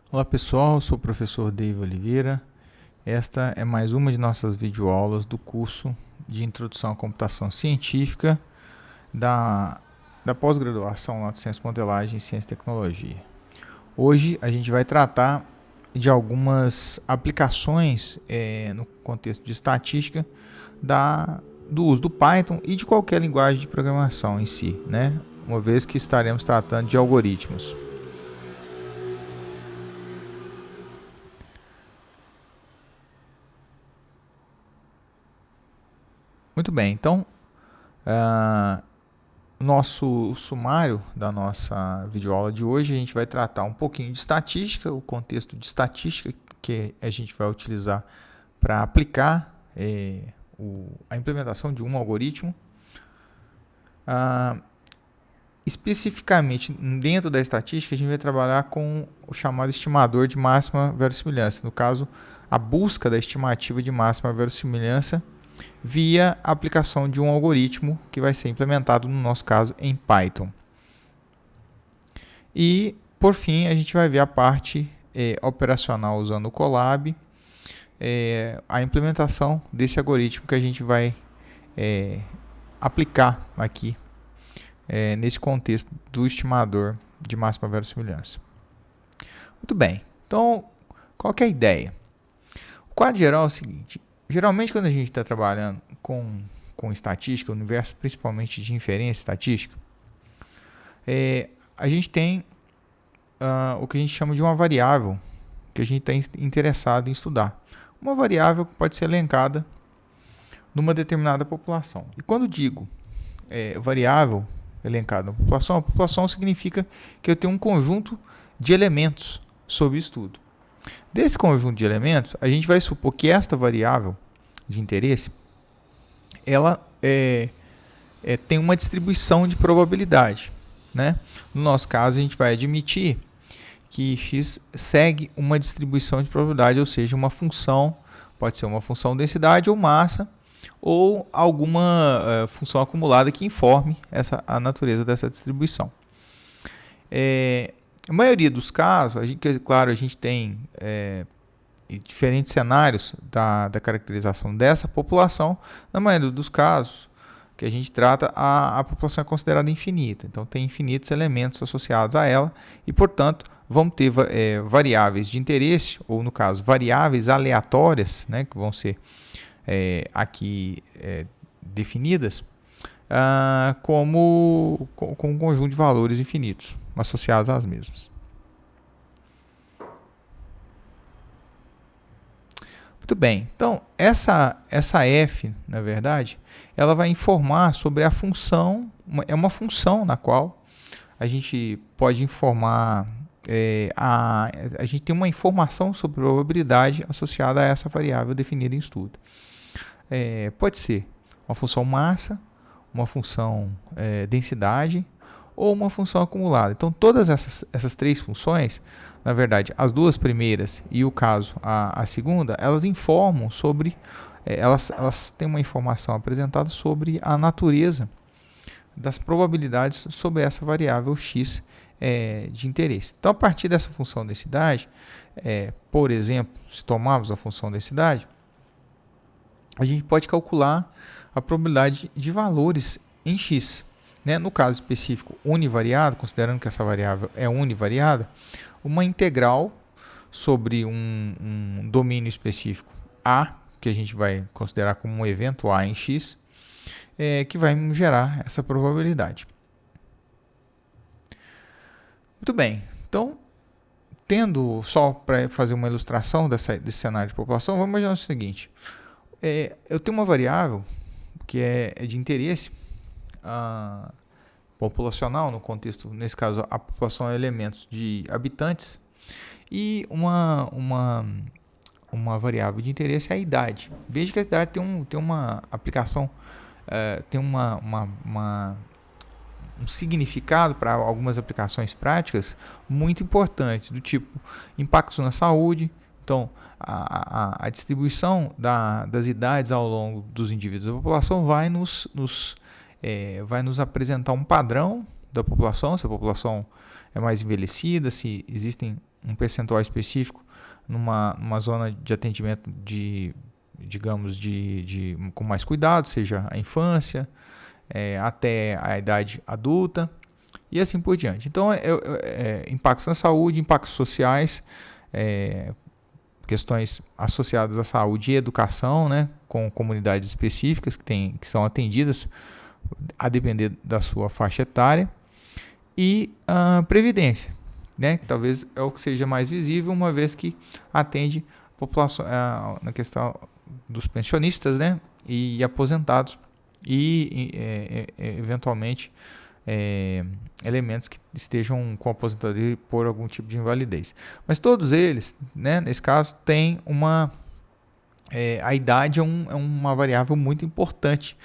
Olá pessoal, eu sou o professor Dave Oliveira. Esta é mais uma de nossas videoaulas do curso de Introdução à Computação Científica da pós-graduação lá de Ciência Modelagem e Ciência e Tecnologia. Hoje a gente vai tratar de algumas aplicações no contexto de estatística do uso do Python e de qualquer linguagem de programação em si, né? Uma vez que estaremos tratando de algoritmos. Muito bem, então nosso sumário da nossa videoaula de hoje, a gente vai tratar um pouquinho de estatística, o contexto de estatística que a gente vai utilizar para aplicar a implementação de um algoritmo. Especificamente dentro da estatística, a gente vai trabalhar com o chamado estimador de máxima verossimilhança, no caso, a busca da estimativa de máxima verossimilhança via a aplicação de um algoritmo que vai ser implementado, no nosso caso, em Python. E, por fim, a gente vai ver a parte operacional usando o Colab, a implementação desse algoritmo que a gente vai aplicar aqui nesse contexto do estimador de máxima verossimilhança. Muito bem, então qual que é a ideia? O quadro geral é o seguinte: geralmente, quando a gente está trabalhando com estatística, o universo principalmente de inferência estatística, a gente tem o que a gente chama de uma variável que a gente está interessado em estudar. Uma variável que pode ser elencada numa determinada população. E quando digo variável elencada na população, a população significa que eu tenho um conjunto de elementos sob estudo. Desse conjunto de elementos, a gente vai supor que esta variável de interesse, ela tem uma distribuição de probabilidade, né? No nosso caso, a gente vai admitir que x segue uma distribuição de probabilidade, ou seja, uma função, pode ser uma função densidade ou massa, ou alguma função acumulada que informe a natureza dessa distribuição. A maioria dos casos, a gente tem diferentes cenários da caracterização dessa população. Na maioria dos casos que a gente trata, a população é considerada infinita. Então, tem infinitos elementos associados a ela e, portanto, vamos ter variáveis de interesse, ou no caso, variáveis aleatórias, né, que vão ser aqui definidas com um conjunto de valores infinitos associados às mesmas. Muito bem, então essa f, na verdade, ela vai informar sobre a função, é uma função na qual a gente pode informar, a gente tem uma informação sobre probabilidade associada a essa variável definida em estudo. Pode ser uma função massa, uma função densidade ou uma função acumulada. Então, todas essas três funções, na verdade, as duas primeiras e o caso, a segunda, elas informam sobre, elas têm uma informação apresentada sobre a natureza das probabilidades sobre essa variável x de interesse. Então, a partir dessa função densidade, por exemplo, se tomarmos a função densidade, a gente pode calcular a probabilidade de valores em x. Né? No caso específico, univariado, considerando que essa variável é univariada, uma integral sobre um domínio específico A, que a gente vai considerar como um evento A em x, que vai gerar essa probabilidade. Muito bem, então, tendo só para fazer uma ilustração desse cenário de população, vamos imaginar o seguinte: eu tenho uma variável que é de interesse populacional, no contexto, nesse caso, a população é elementos de habitantes, e uma variável de interesse é a idade. Veja que a idade tem uma aplicação, tem um significado para algumas aplicações práticas muito importante, do tipo impactos na saúde. Então, a distribuição das idades ao longo dos indivíduos da população vai nos apresentar um padrão da população, se a população é mais envelhecida, se existem um percentual específico numa zona de atendimento com mais cuidado, seja a infância, até a idade adulta e assim por diante. Então, impactos na saúde, impactos sociais, questões associadas à saúde e educação, né, com comunidades específicas que são atendidas a depender da sua faixa etária, e a previdência, né, que talvez é o que seja mais visível, uma vez que atende a população, na questão dos pensionistas, né, e aposentados e eventualmente elementos que estejam com aposentadoria por algum tipo de invalidez. Mas todos eles, né, nesse caso, têm a idade é uma variável muito importante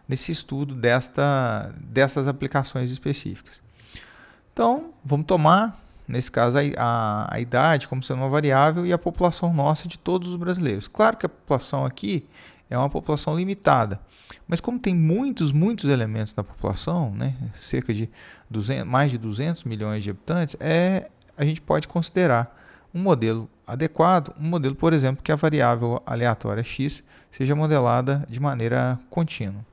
nesse estudo dessas aplicações específicas. Então, vamos tomar, nesse caso, a idade como sendo uma variável e a população nossa de todos os brasileiros. Claro que a população aqui é uma população limitada, mas como tem muitos elementos da população, né, cerca de mais de 200 milhões de habitantes, a gente pode considerar um modelo adequado, um modelo, por exemplo, que a variável aleatória x seja modelada de maneira contínua.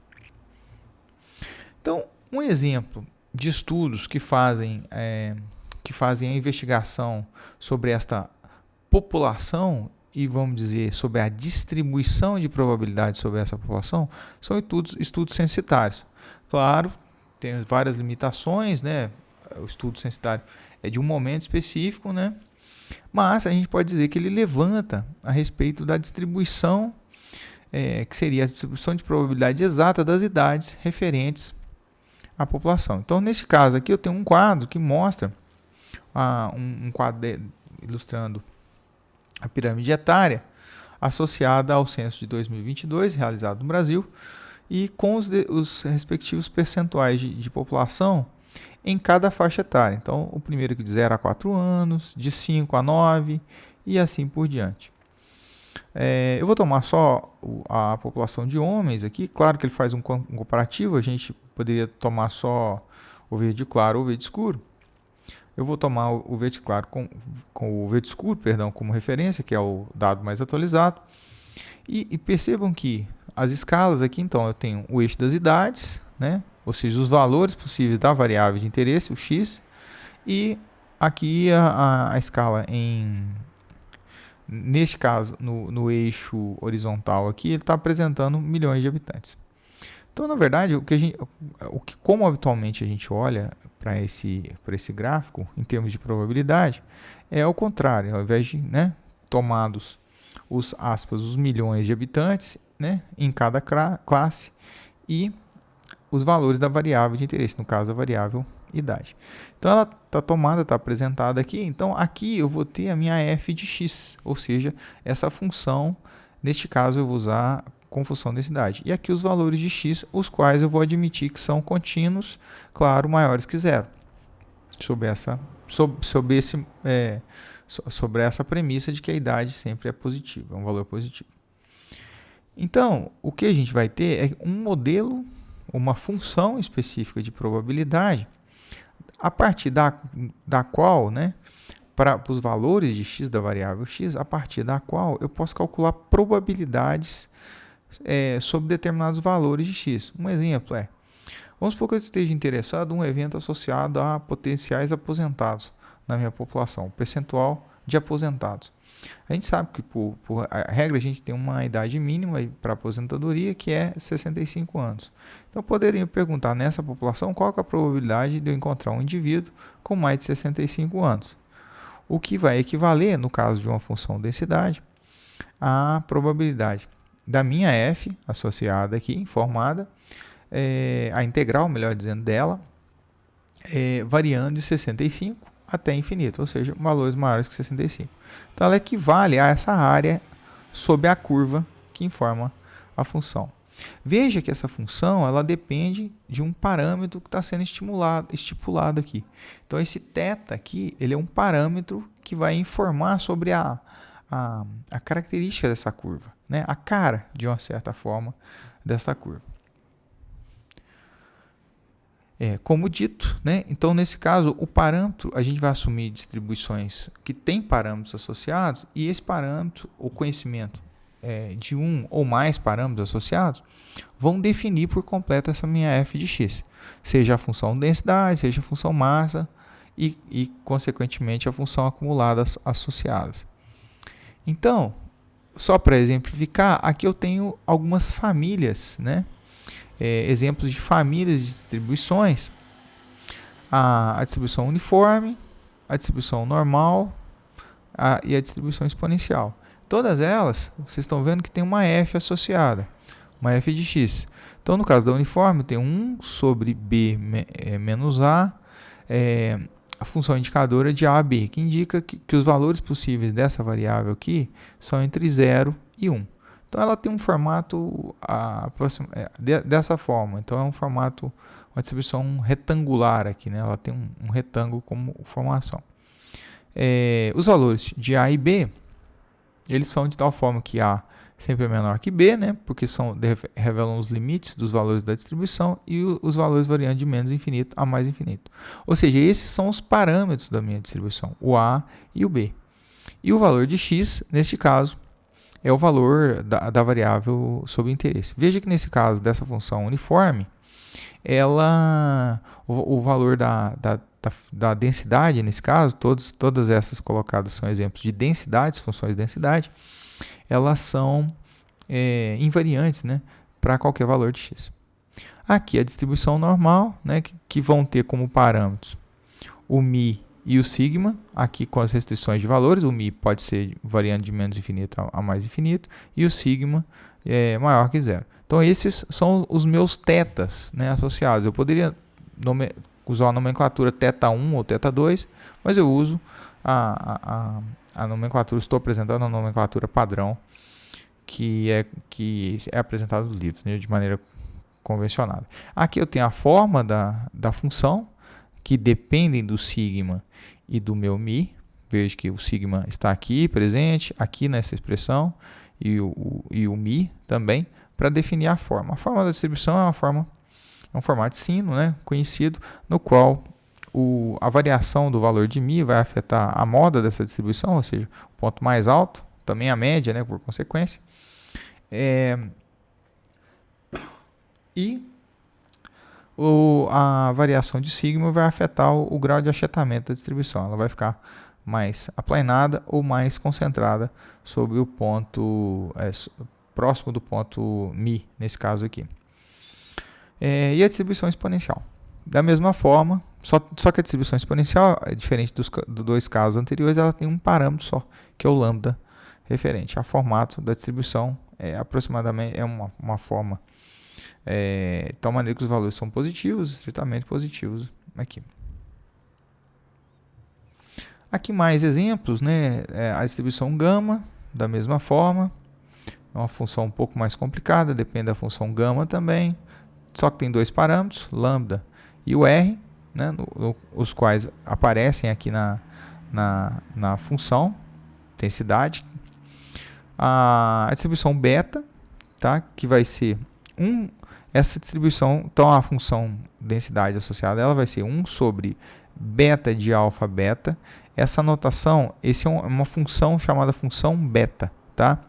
Então, um exemplo de estudos que fazem a investigação sobre esta população e, vamos dizer, sobre a distribuição de probabilidades sobre essa população, são estudos censitários. Claro, tem várias limitações, né? O estudo censitário é de um momento específico, né? Mas a gente pode dizer que ele levanta a respeito da distribuição, que seria a distribuição de probabilidade exata das idades referentes à população. Então, nesse caso aqui, eu tenho um quadro que mostra um quadro ilustrando a pirâmide etária associada ao censo de 2022, realizado no Brasil, e com os respectivos percentuais de população em cada faixa etária. Então, o primeiro que de 0 a 4 anos, de 5 a 9 e assim por diante. Eu vou tomar só a população de homens aqui. Claro que ele faz um comparativo, a gente poderia tomar só o verde claro ou o verde escuro. Eu vou tomar o verde claro com o verde escuro, perdão, como referência, que é o dado mais atualizado. E percebam que as escalas aqui, então, eu tenho o eixo das idades, né? Ou seja, os valores possíveis da variável de interesse, o x, e aqui a escala neste caso, no eixo horizontal aqui, ele está apresentando milhões de habitantes. Então, na verdade, como habitualmente a gente olha para esse gráfico, em termos de probabilidade, é o contrário. Ao invés de, né, tomados os milhões de habitantes, né, em cada classe, e os valores da variável de interesse, no caso a variável idade. Então ela está tomada, está apresentada aqui. Então aqui eu vou ter a minha f de x, ou seja, essa função, neste caso eu vou usar com função densidade. E aqui os valores de x, os quais eu vou admitir que são contínuos, claro, maiores que zero. Sobre essa premissa de que a idade sempre é positiva, é um valor positivo. Então, o que a gente vai ter é um modelo, uma função específica de probabilidade, a partir da qual, né, para os valores de x da variável x, a partir da qual eu posso calcular probabilidades sobre determinados valores de x. Um exemplo vamos supor que eu esteja interessado em um evento associado a potenciais aposentados na minha população, percentual de aposentados. A gente sabe que, por regra, a gente tem uma idade mínima para aposentadoria, que é 65 anos. Então, poderia perguntar nessa população qual é a probabilidade de eu encontrar um indivíduo com mais de 65 anos. O que vai equivaler, no caso de uma função densidade, à probabilidade da minha f, associada aqui, informada, a integral, melhor dizendo, dela, variando de 65 até infinito, ou seja, valores maiores que 65. Então, ela equivale a essa área sob a curva que informa a função. Veja que essa função ela depende de um parâmetro que está sendo estipulado aqui. Então, esse θ aqui ele é um parâmetro que vai informar sobre a característica dessa curva, né? A cara, de uma certa forma, dessa curva. Como dito, né? Então, nesse caso, o parâmetro, a gente vai assumir distribuições que têm parâmetros associados, e esse parâmetro, o conhecimento de um ou mais parâmetros associados, vão definir por completo essa minha f de x, seja a função densidade, seja a função massa e consequentemente, a função acumulada associadas. Então, só para exemplificar, aqui eu tenho algumas famílias, né? Exemplos de famílias de distribuições: a distribuição uniforme, a distribuição normal e a distribuição exponencial. Todas elas, vocês estão vendo que tem uma f associada, uma f de x. Então, no caso da uniforme, tem 1 sobre b menos a, a função indicadora de a a b, que indica que os valores possíveis dessa variável aqui são entre 0 e 1. Então, ela tem um formato dessa forma. Então, é um formato, uma distribuição retangular aqui, né? Ela tem um retângulo como formação. Os valores de A e B, eles são de tal forma que A sempre é menor que B, né? Porque revelam os limites dos valores da distribuição, e os valores variando de menos infinito a mais infinito. Ou seja, esses são os parâmetros da minha distribuição, o A e o B. E o valor de x, neste caso, é o valor da variável sob interesse. Veja que nesse caso dessa função uniforme, o valor da densidade, nesse caso, todas essas colocadas são exemplos de densidades, funções de densidade, elas são invariantes, né, para qualquer valor de x. Aqui a distribuição normal, né, que vão ter como parâmetros o μ e o sigma, aqui com as restrições de valores. O μ pode ser variando de menos infinito a mais infinito, e o sigma é maior que zero. Então, esses são os meus tetas, né, associados. Eu poderia usar a nomenclatura teta1 ou teta2, mas eu uso a nomenclatura, estou apresentando a nomenclatura padrão que é apresentada nos livros, né, de maneira convencionada. Aqui eu tenho a forma da função, que dependem do sigma e do meu μ. Veja que o sigma está aqui presente, aqui nessa expressão, e o μ também, para definir a forma. A forma da distribuição é um formato de sino, né, conhecido, no qual a variação do valor de μ vai afetar a moda dessa distribuição, ou seja, o ponto mais alto, também a média, né, por consequência. A variação de sigma vai afetar o grau de achatamento da distribuição. Ela vai ficar mais aplanada ou mais concentrada sobre o ponto próximo do ponto μ, nesse caso aqui. E a distribuição exponencial. Da mesma forma, só que a distribuição exponencial é diferente dos dois casos anteriores, ela tem um parâmetro só, que é o lambda referente. O formato da distribuição aproximadamente uma forma de tal maneira que os valores são positivos, estritamente positivos aqui. Aqui mais exemplos, né? A distribuição gama, da mesma forma, é uma função um pouco mais complicada, depende da função gama também, só que tem dois parâmetros, lambda e o r, né? Os quais aparecem aqui na função densidade. A distribuição beta, tá? Que vai ser essa distribuição, então a função densidade associada, ela vai ser 1 sobre beta de alfa beta. Essa notação, essa é uma função chamada função beta, tá?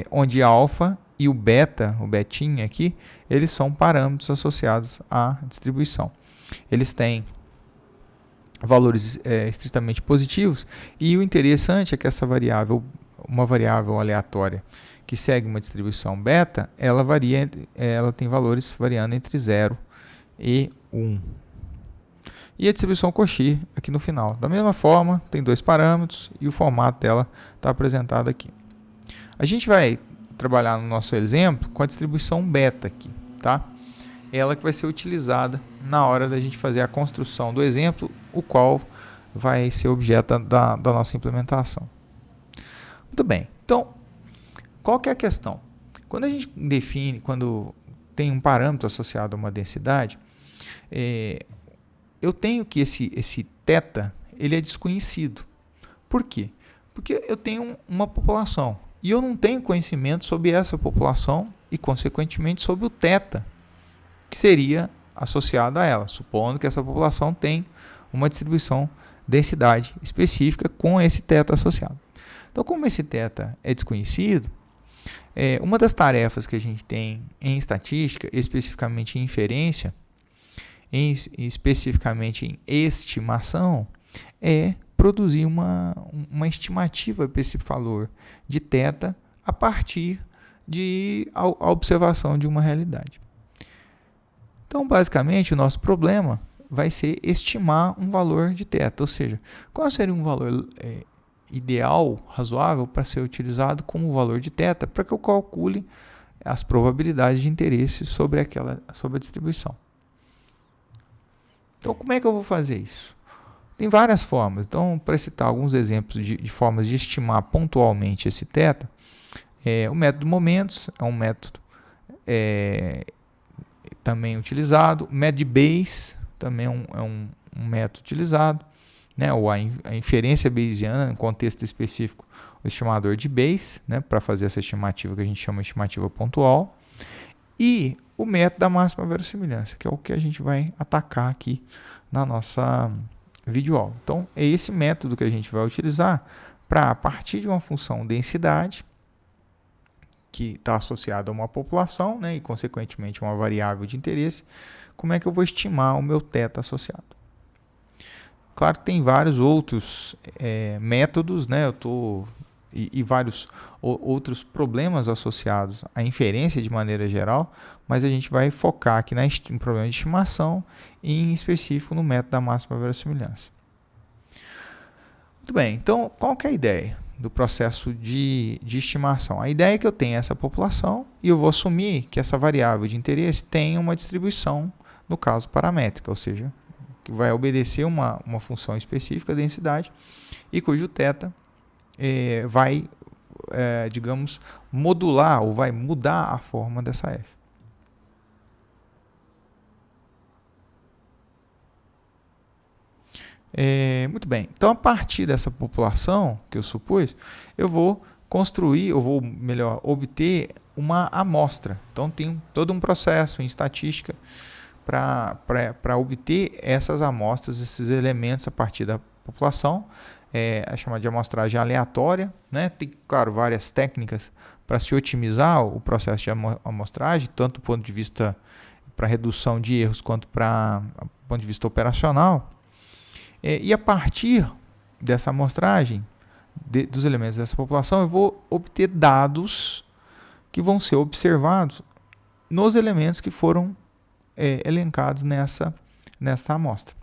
Onde alfa e o beta, o betinha aqui, eles são parâmetros associados à distribuição. Eles têm valores estritamente positivos, e o interessante é que essa variável, uma variável aleatória que segue uma distribuição beta, ela tem valores variando entre 0 e 1. E a distribuição Cauchy aqui no final. Da mesma forma, tem dois parâmetros e o formato dela está apresentado aqui. A gente vai trabalhar no nosso exemplo com a distribuição beta aqui, tá? Ela que vai ser utilizada na hora da gente fazer a construção do exemplo, o qual vai ser objeto da nossa implementação. Muito bem. Então, qual que é a questão? Quando a gente quando tem um parâmetro associado a uma densidade, eu tenho que esse θ, ele é desconhecido. Por quê? Porque eu tenho uma população e eu não tenho conhecimento sobre essa população e, consequentemente, sobre o θ, que seria associado a ela, supondo que essa população tem uma distribuição densidade específica com esse θ associado. Então, como esse θ é desconhecido, uma das tarefas que a gente tem em estatística, especificamente em inferência, especificamente em estimação, é produzir uma estimativa para esse valor de θ a partir da observação de uma realidade. Então, basicamente, o nosso problema vai ser estimar um valor de θ, ou seja, qual seria um valor ideal, razoável, para ser utilizado como valor de θ, para que eu calcule as probabilidades de interesse sobre a distribuição. Então, como é que eu vou fazer isso? Tem várias formas. Então, para citar alguns exemplos de formas de estimar pontualmente esse θ, o método momentos é um método também utilizado. O método de Bayes também é um método utilizado, né? Ou a inferência bayesiana, no contexto específico, o estimador de Bayes, né? Para fazer essa estimativa que a gente chama de estimativa pontual. E o método da máxima verossimilhança, que é o que a gente vai atacar aqui na nossa videoaula. Então, é esse método que a gente vai utilizar para, a partir de uma função densidade, que está associada a uma população, né, e, consequentemente, uma variável de interesse, como é que eu vou estimar o meu θ associado. Claro que tem vários outros métodos, né, e vários outros problemas associados à inferência de maneira geral, mas a gente vai focar aqui no problema de estimação e, em específico, no método da máxima verossimilhança. Muito bem, então qual que é a ideia do processo de estimação? A ideia é que eu tenho essa população e eu vou assumir que essa variável de interesse tem uma distribuição, no caso paramétrica, ou seja, que vai obedecer uma função específica, densidade, e cujo θ vai, digamos, modular ou vai mudar a forma dessa f. Muito bem, então a partir dessa população que eu supus, eu vou construir, obter uma amostra. Então tem todo um processo em estatística para obter essas amostras, esses elementos a partir da população, é chamada de amostragem aleatória, né? Tem, claro, várias técnicas para se otimizar o processo de amostragem, tanto do ponto de vista para redução de erros quanto para ponto de vista operacional. E a partir dessa amostragem, dos elementos dessa população, eu vou obter dados que vão ser observados nos elementos que foram elencados nessa amostra.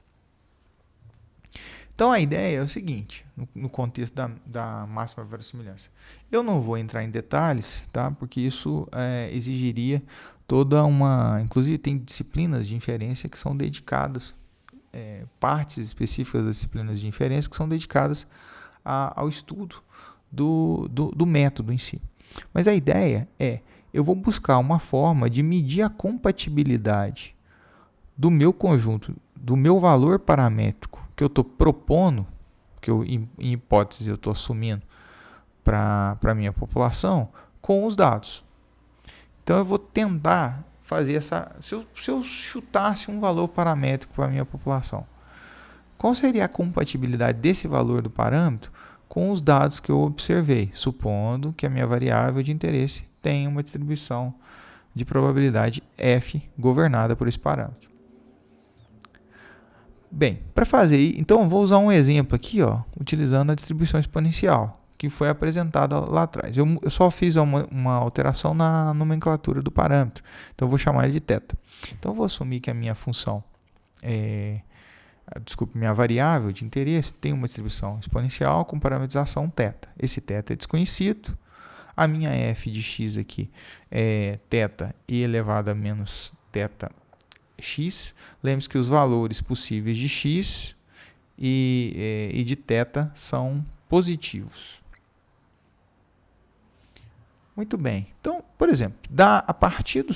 Então, a ideia é o seguinte, no contexto da máxima verossimilhança. Eu não vou entrar em detalhes, tá? Porque isso exigiria toda uma... Inclusive, tem disciplinas de inferência que são dedicadas, partes específicas das disciplinas de inferência que são dedicadas ao estudo do método em si. Mas a ideia eu vou buscar uma forma de medir a compatibilidade do meu conjunto, do meu valor paramétrico que eu estou propondo, que eu, em hipótese, eu estou assumindo para a minha população, com os dados. Então, eu vou tentar fazer essa... Se eu chutasse um valor paramétrico para a minha população, qual seria a compatibilidade desse valor do parâmetro com os dados que eu observei, supondo que a minha variável de interesse tenha uma distribuição de probabilidade f governada por esse parâmetro. Bem, para fazer, então eu vou usar um exemplo aqui, utilizando a distribuição exponencial, que foi apresentada lá atrás. Eu só fiz uma alteração na nomenclatura do parâmetro, então eu vou chamar ele de θ. Então eu vou assumir que a minha função, minha variável de interesse tem uma distribuição exponencial com parametrização θ. Esse θ é desconhecido. A minha f de x aqui é θ e elevado a menos θ x. Lembre-se que os valores possíveis de x e de θ são positivos. Muito bem. Então, por exemplo, a partir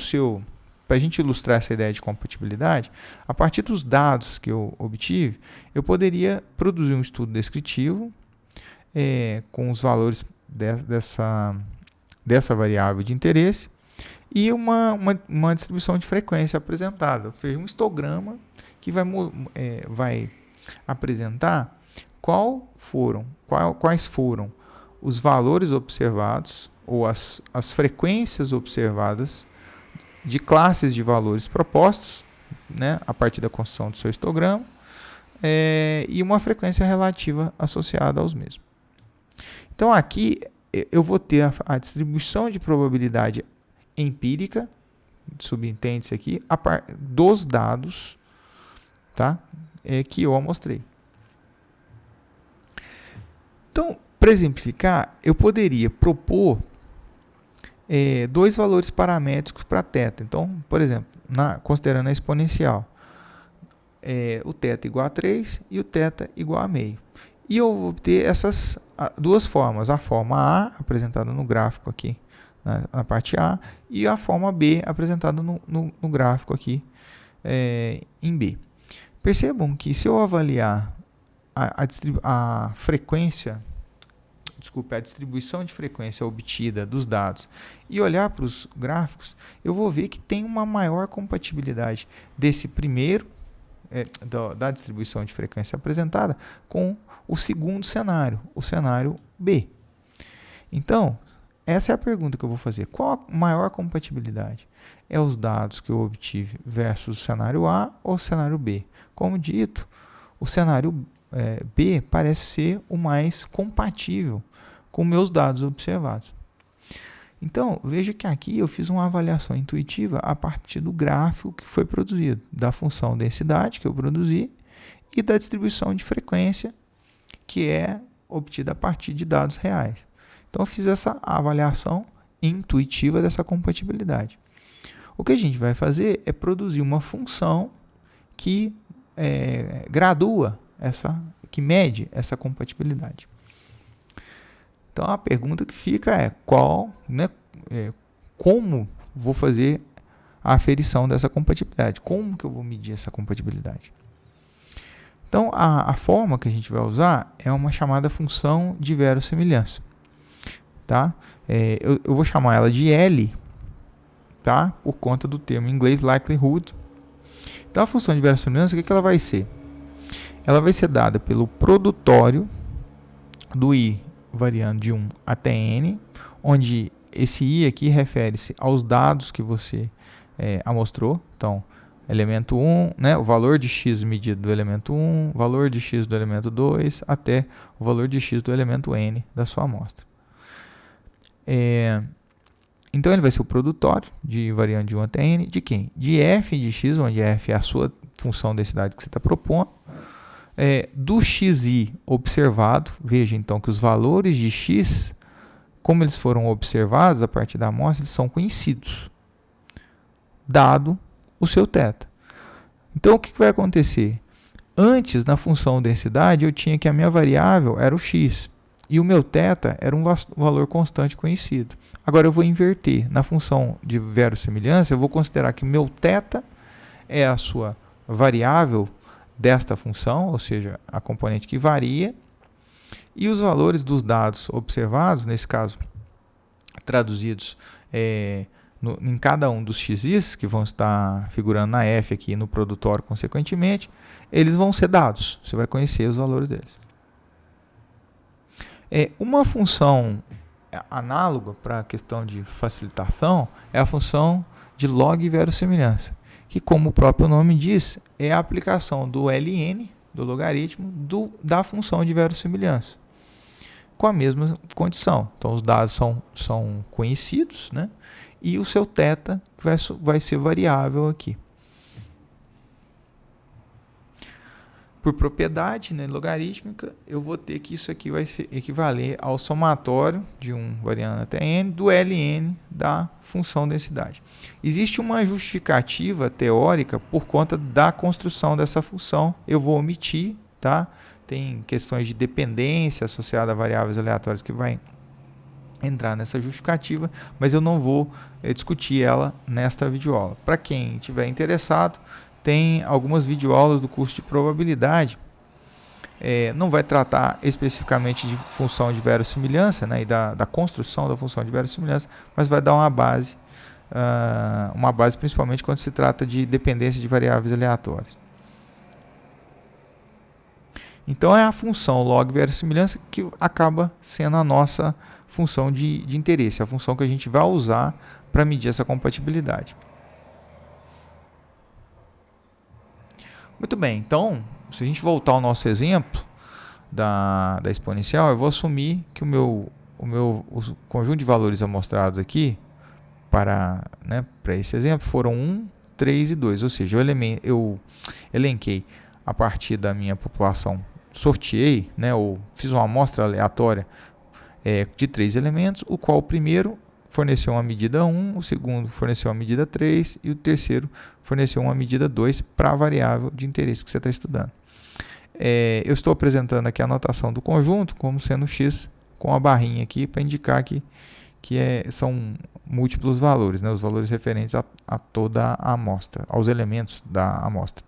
para a gente ilustrar essa ideia de compatibilidade, a partir dos dados que eu obtive, eu poderia produzir um estudo descritivo com os valores dessa variável de interesse e uma distribuição de frequência apresentada. Eu fiz um histograma que vai apresentar quais foram os valores observados ou as frequências observadas de classes de valores propostos, né, a partir da construção do seu histograma, e uma frequência relativa associada aos mesmos. Então aqui eu vou ter a distribuição de probabilidade empírica, subentende-se aqui, dos dados, tá, que eu amostrei. Então, para exemplificar, eu poderia propor dois valores paramétricos para θ. Então, por exemplo, considerando a exponencial, o θ igual a 3 e o θ igual a meio. E eu vou obter essas duas formas, a forma A, apresentada no gráfico aqui, na parte A, e a forma B, apresentada no gráfico aqui em B. Percebam que se eu avaliar a distribuição de frequência obtida dos dados e olhar para os gráficos, eu vou ver que tem uma maior compatibilidade desse primeiro, da distribuição de frequência apresentada, com o segundo cenário, o cenário B. Então, essa é a pergunta que eu vou fazer. Qual a maior compatibilidade? É os dados que eu obtive versus o cenário A ou o cenário B? Como dito, o cenário B parece ser o mais compatível com meus dados observados. Então, veja que aqui eu fiz uma avaliação intuitiva a partir do gráfico que foi produzido, da função densidade que eu produzi e da distribuição de frequência que é obtida a partir de dados reais. Então, eu fiz essa avaliação intuitiva dessa compatibilidade. O que a gente vai fazer é produzir uma função que gradua que mede essa compatibilidade. Então, a pergunta que fica é como vou fazer a aferição dessa compatibilidade? Como que eu vou medir essa compatibilidade? Então, a forma que a gente vai usar é uma chamada função de verossimilhança. Tá? Eu vou chamar ela de L, tá? Por conta do termo em inglês likelihood. Então, a função de verossimilhança, o que ela vai ser? Ela vai ser dada pelo produtório do I variando de 1 até N, onde esse I aqui refere-se aos dados que você amostrou. Então, elemento 1, né, o valor de x medido do elemento 1, valor de x do elemento 2, até o valor de x do elemento N da sua amostra. Então, ele vai ser o produtório de variando de 1 até N, de quem? De f de x, onde f é a sua função densidade que você está propondo, do xi observado. Veja então que os valores de x, como eles foram observados a partir da amostra, eles são conhecidos, dado o seu θ. Então, o que vai acontecer? Antes, na função densidade, eu tinha que a minha variável era o x e o meu θ era um valor constante conhecido. Agora eu vou inverter. Na função de verossimilhança, eu vou considerar que o meu θ é a sua variável desta função, ou seja, a componente que varia, e os valores dos dados observados, nesse caso, traduzidos em cada um dos x's, que vão estar figurando na f aqui no produtório consequentemente, eles vão ser dados, você vai conhecer os valores deles. Uma função análoga para a questão de facilitação é a função de log verossimilhança, que, como o próprio nome diz, é a aplicação do ln, do logaritmo, da função de verossimilhança, com a mesma condição. Então, os dados são conhecidos, né? E o seu θ vai ser variável aqui. Por propriedade, né, logarítmica, eu vou ter que isso aqui vai equivaler ao somatório de 1 variando até n do ln da função densidade. Existe uma justificativa teórica por conta da construção dessa função. Eu vou omitir, tá? Tem questões de dependência associada a variáveis aleatórias que vai entrar nessa justificativa, mas eu não vou discutir ela nesta videoaula. Para quem estiver interessado, tem algumas videoaulas do curso de probabilidade. Não vai tratar especificamente de função de verossimilhança, né, e da construção da função de verossimilhança, mas vai dar uma base uma base principalmente quando se trata de dependência de variáveis aleatórias. Então é a função log verossimilhança que acaba sendo a nossa função de interesse, a função que a gente vai usar para medir essa compatibilidade. Muito bem, então, se a gente voltar ao nosso exemplo da exponencial, eu vou assumir que o conjunto de valores amostrados aqui, para esse exemplo, foram 1, 3 e 2, ou seja, eu elenquei a partir da minha população, sorteei, ou fiz uma amostra aleatória de 3 elementos, o qual o primeiro forneceu uma medida 1, o segundo forneceu uma medida 3 e o terceiro forneceu uma medida 2 para a variável de interesse que você está estudando. Eu estou apresentando aqui a notação do conjunto como sendo x com a barrinha aqui para indicar que são múltiplos valores, os valores referentes a toda a amostra, aos elementos da amostra.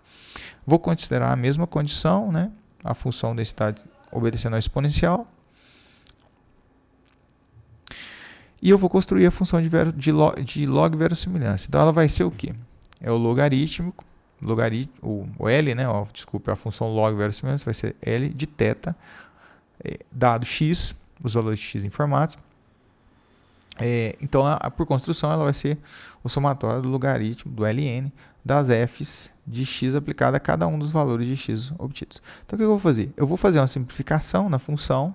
Vou considerar a mesma condição, a função densidade obedecendo ao exponencial. E eu vou construir a função de log verossimilhança. Então ela vai ser o quê? É o logarítmico, o L, a função log verossimilhança vai ser L de θ, dado x, os valores de x informados. Então, por construção, ela vai ser o somatório do logaritmo do ln das f's de x aplicada a cada um dos valores de x obtidos. Então, o que eu vou fazer? Eu vou fazer uma simplificação na função,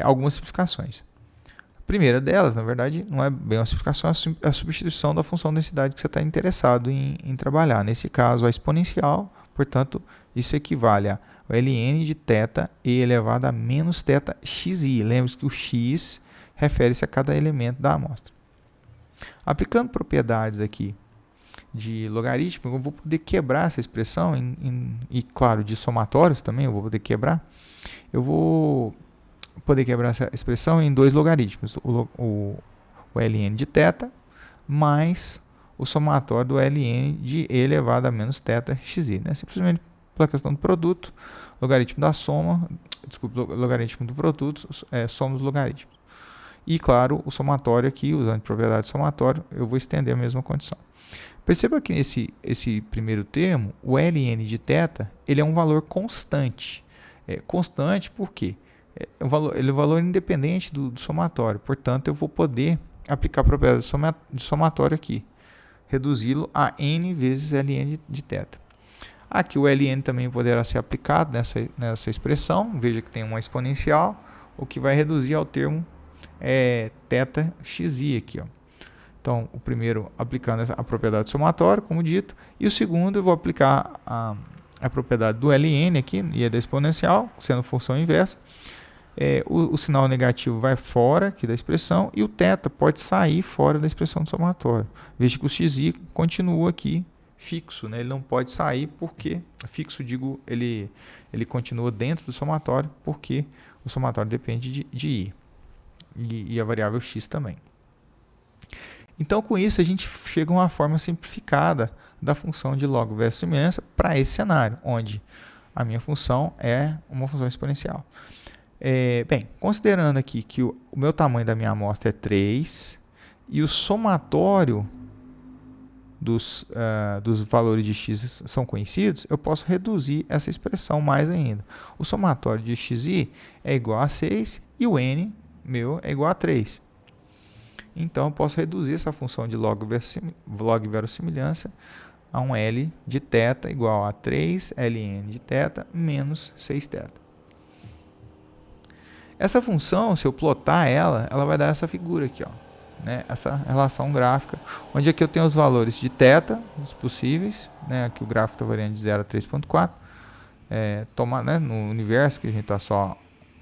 algumas simplificações. A primeira delas, na verdade, não é bem uma simplificação, é a substituição da função densidade que você está interessado em trabalhar. Nesse caso, a exponencial, portanto, isso equivale a ln de θ e elevado a menos θ xi. Lembre-se que o x refere-se a cada elemento da amostra. Aplicando propriedades aqui de logaritmo, eu vou poder quebrar essa expressão, e claro, de somatórios também eu vou poder quebrar. Eu vou poder quebrar essa expressão em dois logaritmos, o ln de θ mais o somatório do ln de e elevado a menos θ xi. Simplesmente pela questão do produto, logaritmo da soma, logaritmo do produto, soma os logaritmos. E, claro, o somatório aqui, usando a propriedade de somatório, eu vou estender a mesma condição. Perceba que esse primeiro termo, o ln de θ, ele é um valor constante. Constante por quê? Ele é um valor independente do somatório. Portanto, eu vou poder aplicar a propriedade de somatório aqui. Reduzi-lo a n vezes ln de θ. Aqui o ln também poderá ser aplicado nessa expressão. Veja que tem uma exponencial, o que vai reduzir ao termo θ xi aqui. Então, o primeiro aplicando a propriedade somatória, como dito, e o segundo eu vou aplicar a propriedade do ln aqui, e a da exponencial, sendo função inversa. O sinal negativo vai fora aqui da expressão e o θ pode sair fora da expressão do somatório. Veja que o xi continua aqui fixo, ele não pode sair porque, fixo digo, ele continua dentro do somatório porque o somatório depende de i. E a variável x também. Então, com isso, a gente chega a uma forma simplificada da função de log verossimilhança para esse cenário, onde a minha função é uma função exponencial. Bem, considerando aqui que o meu tamanho da minha amostra é 3 e o somatório dos valores de x são conhecidos, eu posso reduzir essa expressão mais ainda. O somatório de xi é igual a 6 e o n meu é igual a 3. Então, eu posso reduzir essa função de log verossimilhança a um L de θ igual a 3 ln de θ menos 6θ. Essa função, se eu plotar ela vai dar essa figura aqui, essa relação gráfica, onde aqui eu tenho os valores de θ, os possíveis, aqui o gráfico está variando de 0 a 3.4, no universo, que a gente está só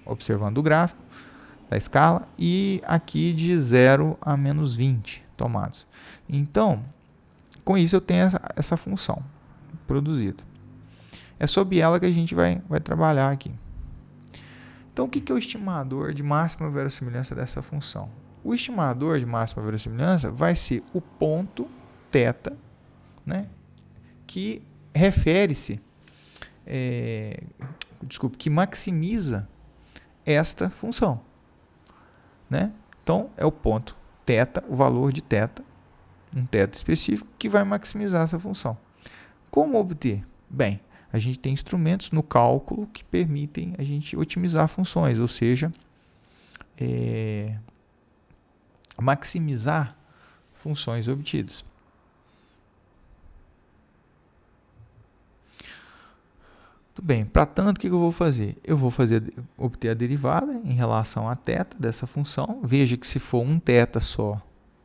observando o gráfico da escala, e aqui de 0 a menos 20 tomados. Então, com isso eu tenho essa função produzida. É sob ela que a gente vai trabalhar aqui. Então, o que é o estimador de máxima verossimilhança dessa função? O estimador de máxima verossimilhança vai ser o ponto θ, que refere-se, que maximiza esta função. Então, é o ponto θ, o valor de θ, um θ específico que vai maximizar essa função. Como obter? Bem, a gente tem instrumentos no cálculo que permitem a gente otimizar funções, ou seja, maximizar funções obtidas. Tudo bem, para tanto, o que eu vou fazer? Eu vou obter a derivada em relação a θ dessa função. Veja que se for um θ só,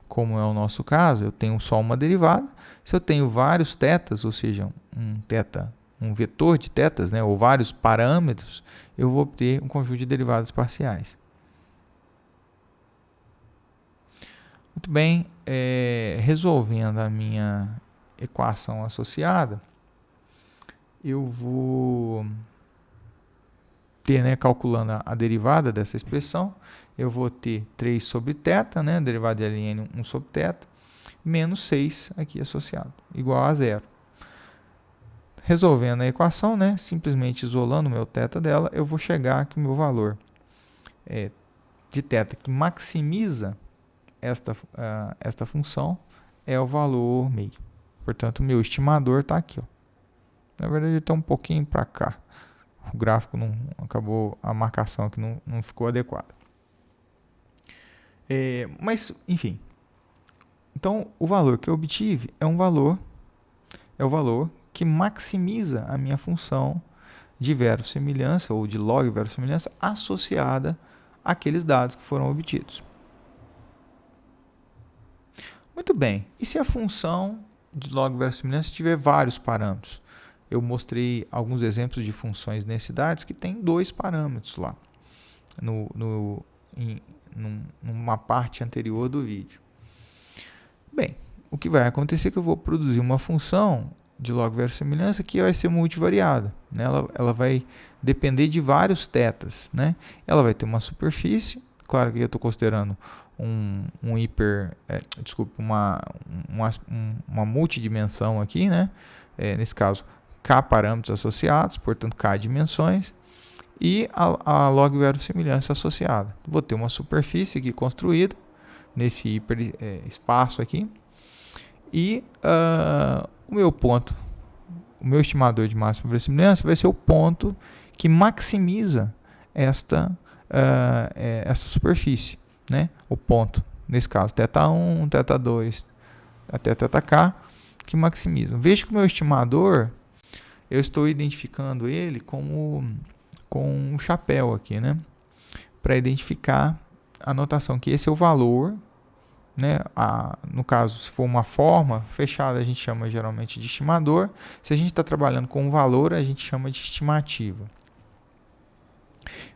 como é o nosso caso, eu tenho só uma derivada. Se eu tenho vários θs, ou seja, um vetor de θs, né, ou vários parâmetros, eu vou obter um conjunto de derivadas parciais. Muito bem, resolvendo a minha equação associada, eu vou ter, né, calculando a derivada dessa expressão, eu vou ter 3 sobre θ, né, derivada de ln 1 sobre θ, menos 6 aqui associado, igual a zero. Resolvendo a equação, né, simplesmente isolando o meu θ dela, eu vou chegar que o meu valor de θ que maximiza esta função é o valor meio. Portanto, o meu estimador está aqui. Ó. Na verdade, ele está um pouquinho para cá. O gráfico não acabou, a marcação aqui não ficou adequada. Mas, enfim. Então, o valor que eu obtive é o valor que maximiza a minha função de verossimilhança ou de log verossimilhança associada àqueles dados que foram obtidos. Muito bem. E se a função de log verossimilhança tiver vários parâmetros? Eu mostrei alguns exemplos de funções densidades que tem 2 parâmetros lá, numa parte anterior do vídeo. Bem, o que vai acontecer é que eu vou produzir uma função de log verossimilhança que vai ser multivariada. Né? Ela vai depender de vários θs. Né? Ela vai ter uma superfície, claro que eu estou considerando uma multidimensão aqui, né? Nesse caso, k parâmetros associados, portanto k dimensões, e a log verossimilhança associada. Vou ter uma superfície aqui construída nesse espaço aqui, e o meu estimador de máxima verossimilhança vai ser o ponto que maximiza esta superfície, né? O ponto, nesse caso, θ1, θ2, até θk, que maximizam. Veja que o meu estimador, eu estou identificando ele com um chapéu aqui, né? Para identificar a notação, que esse é o valor, né? No caso, se for uma forma fechada, a gente chama geralmente de estimador. Se a gente está trabalhando com um valor, a gente chama de estimativa.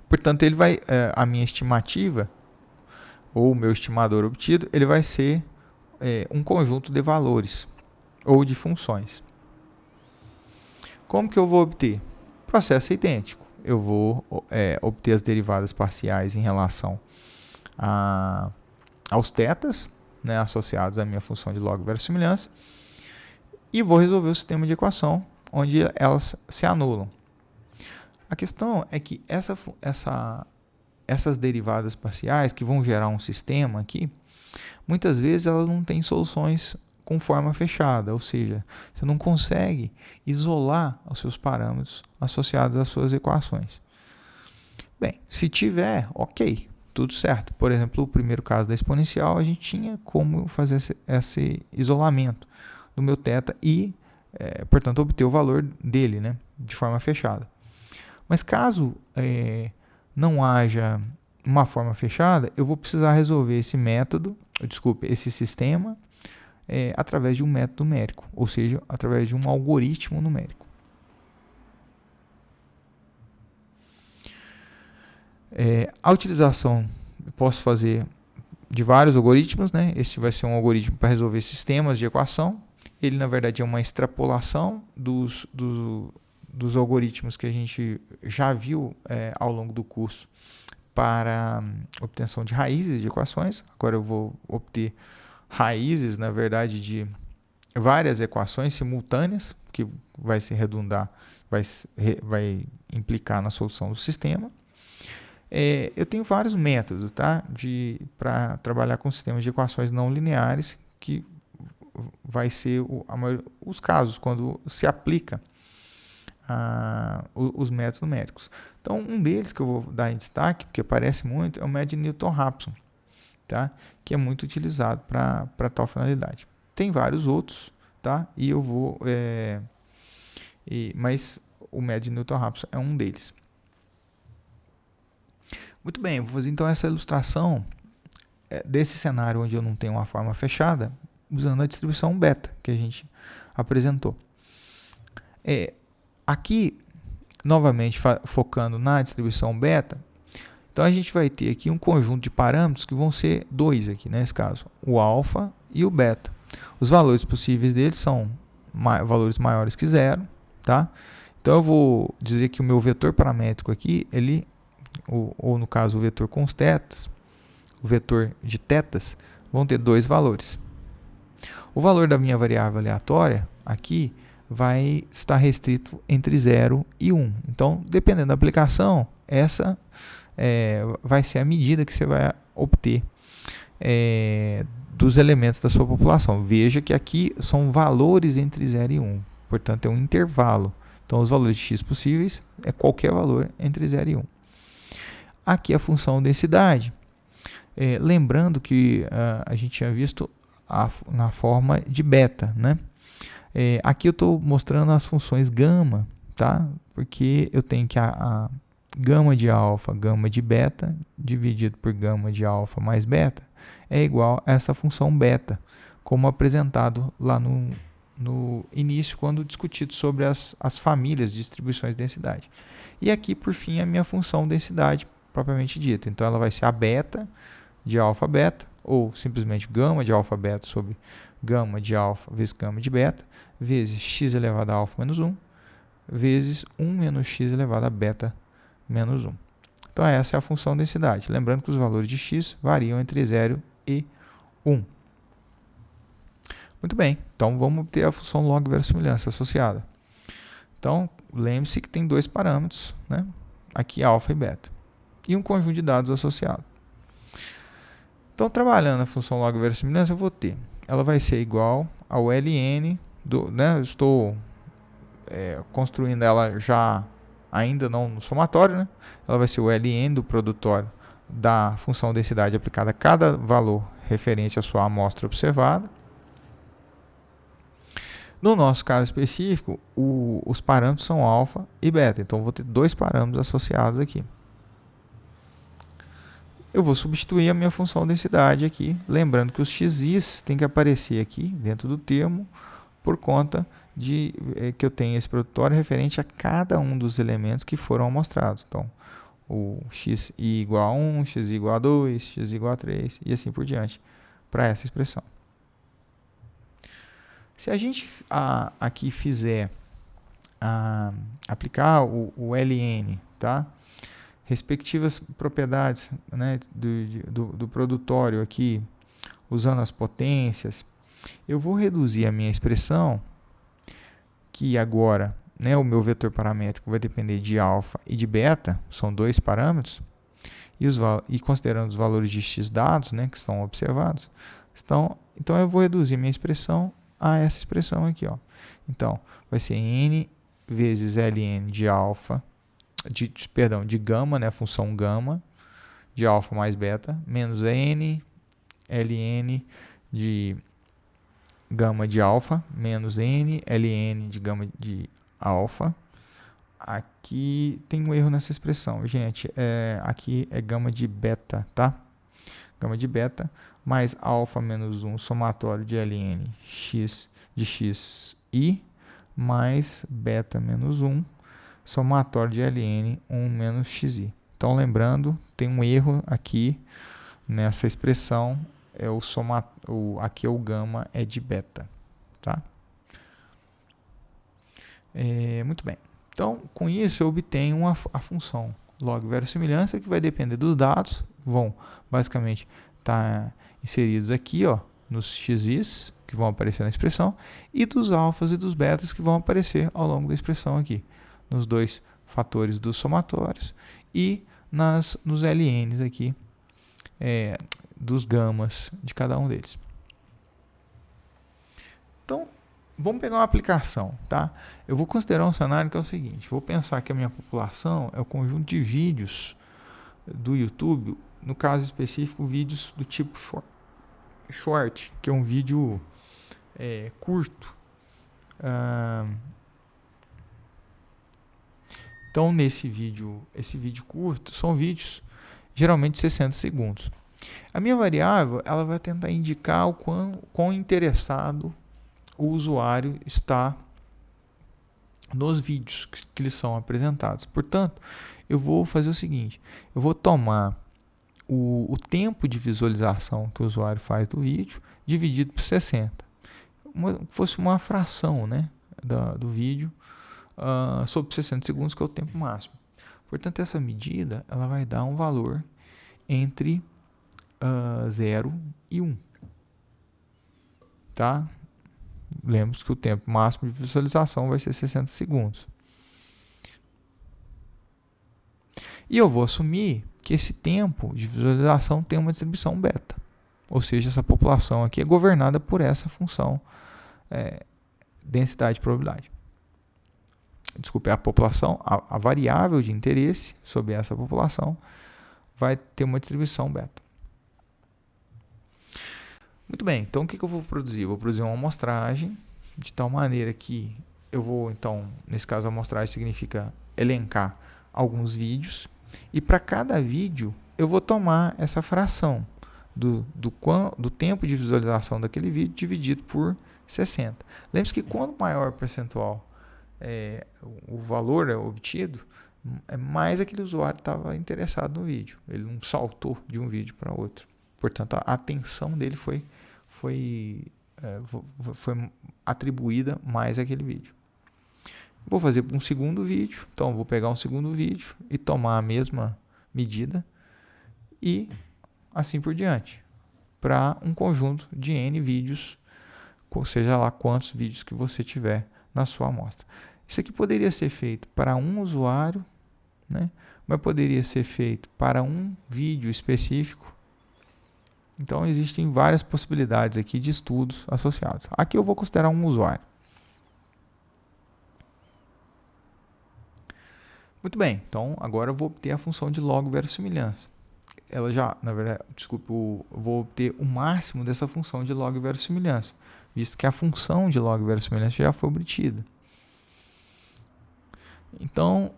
Portanto, a minha estimativa, ou o meu estimador obtido, ele vai ser um conjunto de valores ou de funções. Como que eu vou obter? O processo é idêntico. Eu vou obter as derivadas parciais em relação aos θs, né, associados à minha função de log verossimilhança, e vou resolver o sistema de equação, onde elas se anulam. A questão é que essas derivadas parciais, que vão gerar um sistema aqui, muitas vezes elas não têm soluções com forma fechada, ou seja, você não consegue isolar os seus parâmetros associados às suas equações. Bem, se tiver, ok, tudo certo. Por exemplo, o primeiro caso da exponencial, a gente tinha como fazer esse isolamento do meu θ e, portanto, obter o valor dele, né, de forma fechada. Mas caso não haja uma forma fechada, eu vou precisar resolver esse sistema através de um método numérico, ou seja, através de um algoritmo numérico. A utilização, eu posso fazer de vários algoritmos, né? Esse vai ser um algoritmo para resolver sistemas de equação. Ele, na verdade, é uma extrapolação dos algoritmos que a gente já viu ao longo do curso para obtenção de raízes de equações. Agora eu vou obter raízes, na verdade, de várias equações simultâneas, que vai se redundar, vai implicar na solução do sistema. Eu tenho vários métodos, tá, para trabalhar com sistemas de equações não lineares que vai ser os casos, quando se aplica os métodos numéricos. Então, um deles que eu vou dar em destaque, porque aparece muito, é o método de Newton-Raphson, tá? Que é muito utilizado para tal finalidade. Tem vários outros, tá? E eu vou... mas o método de Newton-Raphson é um deles. Muito bem, eu vou fazer então essa ilustração desse cenário onde eu não tenho uma forma fechada, usando a distribuição beta que a gente apresentou. Aqui, novamente, focando na distribuição beta, então a gente vai ter aqui um conjunto de parâmetros que vão ser dois aqui, nesse caso, o alfa e o beta. Os valores possíveis deles são valores maiores que zero, tá? Então eu vou dizer que o meu vetor paramétrico aqui, ou no caso o vetor com os tetas, o vetor de tetas, vão ter dois valores. O valor da minha variável aleatória aqui vai estar restrito entre 0 e 1. Então, dependendo da aplicação, essa vai ser a medida que você vai obter dos elementos da sua população. Veja que aqui são valores entre 0 e 1, portanto é um intervalo. Então os valores de x possíveis é qualquer valor entre 0 e 1. Aqui a função densidade, lembrando que a gente tinha visto na forma de beta, né? Aqui eu estou mostrando as funções gama, tá? Porque eu tenho que a gama de alfa, gama de beta, dividido por gama de alfa mais beta, é igual a essa função beta, como apresentado lá no início, quando discutido sobre as famílias de distribuições de densidade. E aqui, por fim, a minha função densidade, propriamente dita. Então, ela vai ser a beta de alfa beta, ou simplesmente gama de alfa beta sobre gama de alfa vezes gama de beta, vezes x elevado a alfa menos 1, vezes 1 menos x elevado a beta menos 1. Então, essa é a função densidade. Lembrando que os valores de x variam entre 0 e 1. Muito bem, então vamos ter a função log verossimilhança associada. Então, lembre-se que tem dois parâmetros, né? Aqui alfa e beta, e um conjunto de dados associado. Então, trabalhando a função log verossimilhança, eu vou ter, ela vai ser igual ao ln, né? Eu estou construindo ela já ainda não no somatório, né? Ela vai ser o ln do produtório da função densidade aplicada a cada valor referente à sua amostra observada. No nosso caso específico, os parâmetros são alfa e beta, então vou ter dois parâmetros associados aqui. Eu vou substituir a minha função densidade aqui, lembrando que os xis têm que aparecer aqui dentro do termo, por conta de que eu tenho esse produtório referente a cada um dos elementos que foram amostrados. Então, o xi igual a 1, xi igual a 2, xi igual a 3 e assim por diante, para essa expressão. Se a gente aqui fizer aplicar o ln, tá? Respectivas propriedades, né, do produtório aqui, usando as potências, eu vou reduzir a minha expressão, que agora, né, o meu vetor paramétrico vai depender de alfa e de beta, são dois parâmetros, e considerando os valores de x dados, né, que estão observados, então eu vou reduzir a minha expressão a essa expressão aqui, ó. Então, vai ser n vezes ln de alfa, de gama, né, a função gama, de alfa mais beta, menos n ln de gama de alfa, menos n ln de gama de alfa. Aqui tem um erro nessa expressão, gente. Aqui é gama de beta, tá? Gama de beta mais alfa menos 1 somatório de ln x de xi mais beta menos 1 somatório de ln 1 menos xi. Então, lembrando, tem um erro aqui nessa expressão, aqui o gama é de beta, tá? Muito bem. Então, com isso, eu obtenho a função log verossimilhança, que vai depender dos dados, vão basicamente estar inseridos aqui, ó, nos xis, que vão aparecer na expressão, e dos alfas e dos betas, que vão aparecer ao longo da expressão aqui, nos dois fatores dos somatórios e nos ln's aqui, dos gamas de cada um deles. Então, vamos pegar uma aplicação, tá? Eu vou considerar um cenário que é o seguinte, vou pensar que a minha população é o conjunto de vídeos do YouTube, no caso específico, vídeos do tipo short, que é um vídeo curto. Então, esse vídeo curto, são vídeos geralmente 60 segundos. A minha variável, ela vai tentar indicar o quão interessado o usuário está nos vídeos que lhes são apresentados. Portanto, eu vou fazer o seguinte, eu vou tomar o tempo de visualização que o usuário faz do vídeo, dividido por 60. Fosse uma fração, né, do vídeo, sobre 60 segundos, que é o tempo máximo. Portanto, essa medida ela vai dar um valor entre 0 e 1. Tá? Lembre-se que o tempo máximo de visualização vai ser 60 segundos. E eu vou assumir que esse tempo de visualização tem uma distribuição beta. Ou seja, essa população aqui é governada por essa função densidade de probabilidade. Desculpe, a população, a variável de interesse sobre essa população vai ter uma distribuição beta. Muito bem, então o que eu vou produzir? Eu vou produzir uma amostragem de tal maneira que eu vou, então, nesse caso a amostragem significa elencar alguns vídeos, e para cada vídeo eu vou tomar essa fração do tempo de visualização daquele vídeo dividido por 60. Lembre-se que quanto maior o percentual o valor é obtido, mais aquele usuário estava interessado no vídeo. Ele não saltou de um vídeo para outro. Portanto, a atenção dele foi atribuída mais àquele vídeo. Vou fazer um segundo vídeo. Então, vou pegar um segundo vídeo e tomar a mesma medida e assim por diante, para um conjunto de N vídeos, ou seja lá quantos vídeos que você tiver na sua amostra. Isso aqui poderia ser feito para um usuário, né? Mas poderia ser feito para um vídeo específico. Então, existem várias possibilidades aqui de estudos associados. Aqui eu vou considerar um usuário. Muito bem, então agora eu vou obter a função de log verossimilhança. Ela já, na verdade, eu vou obter o máximo dessa função de log verossimilhança, visto que a função de log verossimilhança já foi obtida. Então,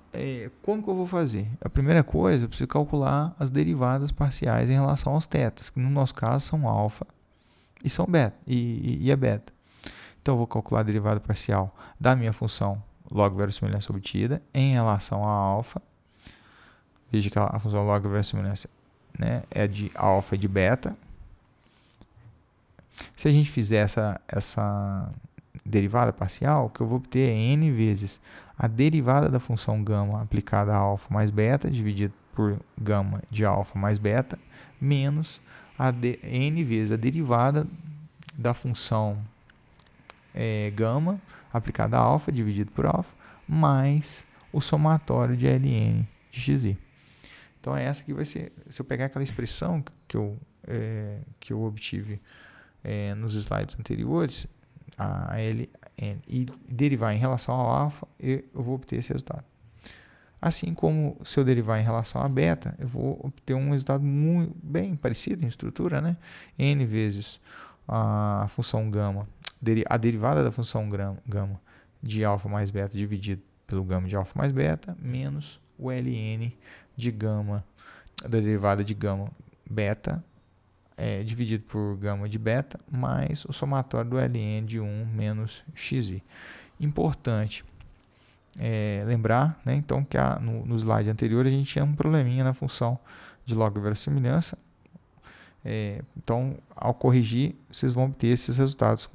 como que eu vou fazer? A primeira coisa, eu preciso calcular as derivadas parciais em relação aos tetas, que no nosso caso são alfa e são beta, e é beta. Então, eu vou calcular a derivada parcial da minha função log verossimilhança obtida em relação a alfa. Veja que a função log verossimilhança, né, é de alfa e de beta. Se a gente fizer essa derivada parcial, o que eu vou obter é n vezes a derivada da função gama aplicada a alfa mais beta, dividido por gama de alfa mais beta, menos n vezes a derivada da função gama aplicada a alfa, dividido por alfa, mais o somatório de ln de xi. Então, essa aqui vai ser, se eu pegar aquela expressão que eu obtive nos slides anteriores, a ln, e derivar em relação ao alfa, eu vou obter esse resultado. Assim como se eu derivar em relação a beta, eu vou obter um resultado muito bem parecido em estrutura, né? N vezes a função gama, a derivada da função gama de alfa mais beta dividido pelo gama de alfa mais beta, menos o ln de gama, da derivada de gama beta, dividido por gama de beta, mais o somatório do ln de 1 menos xi. Importante lembrar, né, então, que no slide anterior a gente tinha um probleminha na função de log verossimilhança. Então, ao corrigir, vocês vão obter esses resultados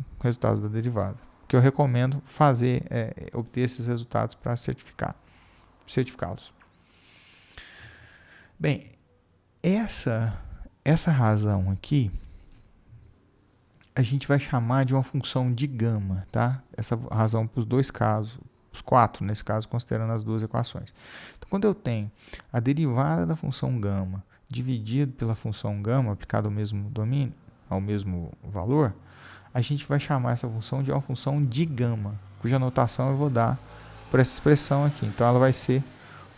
da derivada. O que eu recomendo fazer é obter esses resultados para certificá-los. Bem, essa razão aqui a gente vai chamar de uma função de gama, tá? Essa razão para os dois casos, os quatro nesse caso, considerando as duas equações. Então, quando eu tenho a derivada da função gama dividido pela função gama aplicada ao mesmo domínio, ao mesmo valor, a gente vai chamar essa função de uma função de gama, cuja notação eu vou dar por essa expressão aqui. Então, ela vai ser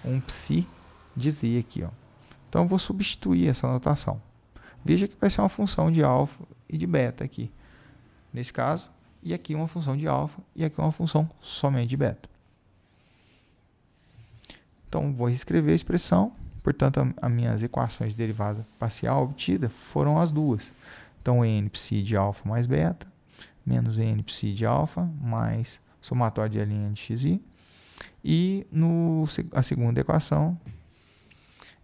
um psi de z aqui, ó. Então, eu vou substituir essa notação. Veja que vai ser uma função de alfa e de beta aqui, nesse caso, e aqui uma função de alfa e aqui uma função somente de beta. Então, vou reescrever a expressão. Portanto, as minhas equações de derivada parcial obtida foram as duas. Então, n psi de alfa mais beta, menos n psi de alfa, mais somatório de ln de xi. E a segunda equação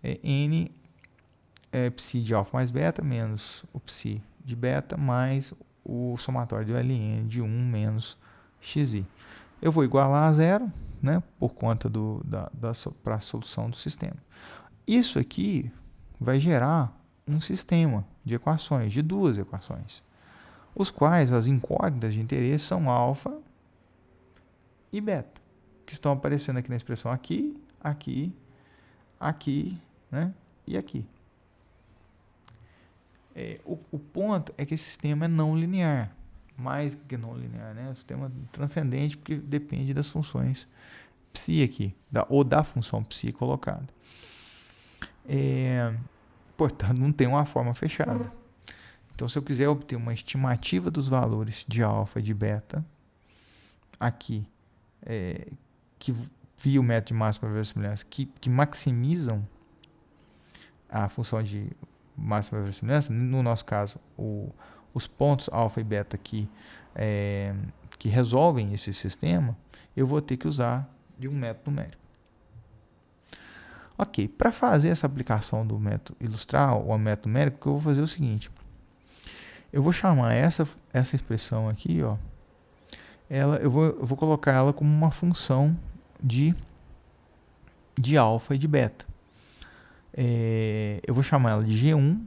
é n psi de alfa mais beta, menos o psi de beta, mais o somatório de ln de 1 menos xi. Eu vou igualar a zero, né, por conta para a solução do sistema. Isso aqui vai gerar um sistema de equações, de duas equações, os quais as incógnitas de interesse são alfa e beta, que estão aparecendo aqui na expressão aqui, aqui, aqui, né, e aqui. O ponto é que esse sistema é não linear, mais que não linear, né? O sistema transcendente, porque depende das funções psi aqui, ou da função psi colocada. Portanto, não tem uma forma fechada. Então, se eu quiser obter uma estimativa dos valores de alfa e de beta, aqui, que via o método de máxima verossimilhança, que maximizam a função de máxima verossimilhança, no nosso caso, os pontos alfa e beta aqui, que resolvem esse sistema, eu vou ter que usar de um método numérico. Ok, para fazer essa aplicação do método ilustrar o método numérico, eu vou fazer o seguinte. Eu vou chamar essa expressão aqui, ó, eu vou colocar ela como uma função de alfa e de beta. Eu vou chamar ela de G1,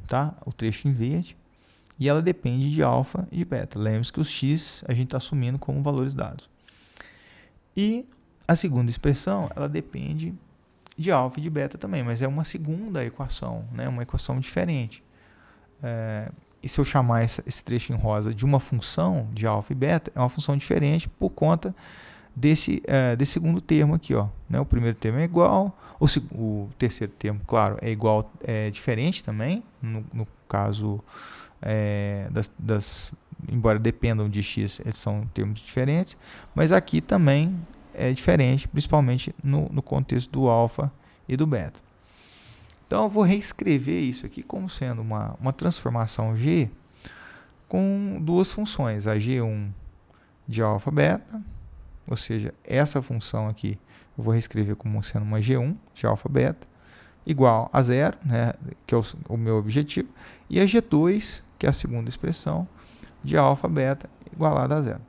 tá? O trecho em verde, e ela depende de alfa e de beta. Lembre-se que os x a gente está assumindo como valores dados. E a segunda expressão, ela depende de alfa e de beta também, mas é uma segunda equação, né? Uma equação diferente. E se eu chamar esse trecho em rosa de uma função de alfa e beta, é uma função diferente por conta desse segundo termo aqui, ó, né? O primeiro termo é igual, o terceiro termo, claro, é igual, é diferente também, no caso embora dependam de x, eles são termos diferentes, mas aqui também é diferente, principalmente no contexto do alfa e do beta. Então, eu vou reescrever isso aqui como sendo uma transformação G com duas funções, a G1 de alfa beta, ou seja, essa função aqui eu vou reescrever como sendo uma G1 de alfa beta, igual a zero, né, que é o meu objetivo, e a G2, que é a segunda expressão, de alfa beta igualada a zero.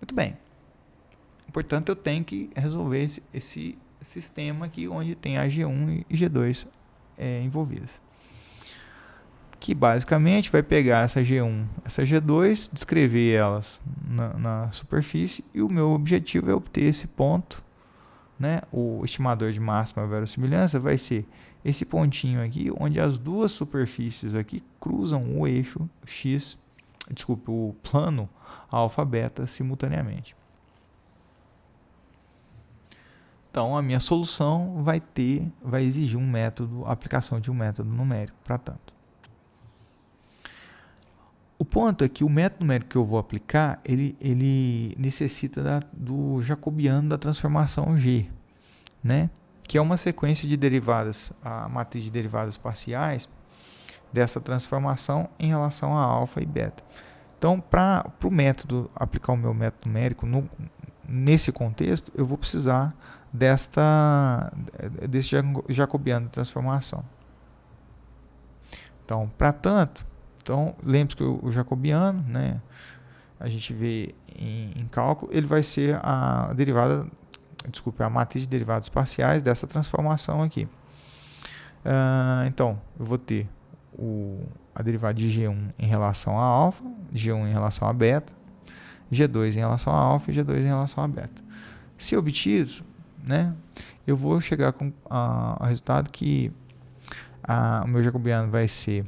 Muito bem. Portanto, eu tenho que resolver esse sistema aqui onde tem a G1 e G2 envolvidas. Que basicamente vai pegar essa G1, essa G2, descrever elas na superfície, e o meu objetivo é obter esse ponto, né? O estimador de máxima verossimilhança vai ser esse pontinho aqui, onde as duas superfícies aqui cruzam o eixo X, desculpe, o plano alfa beta simultaneamente. Então, a minha solução vai exigir a aplicação de um método numérico para tanto. O ponto é que o método numérico que eu vou aplicar, ele necessita do jacobiano da transformação G, né? Que é uma sequência de derivadas, a matriz de derivadas parciais dessa transformação em relação a alfa e beta. Então, para o método, aplicar o meu método numérico nesse contexto, eu vou precisar desse jacobiano de transformação. Então, para tanto, lembre-se que o jacobiano, né, a gente vê em cálculo, ele vai ser a matriz de derivadas parciais dessa transformação aqui. Então, eu vou ter a derivada de G1 em relação a alfa, G1 em relação a beta, G2 em relação a alfa e G2 em relação a beta. Se obtido, né, eu vou chegar com ao resultado que o meu jacobiano vai ser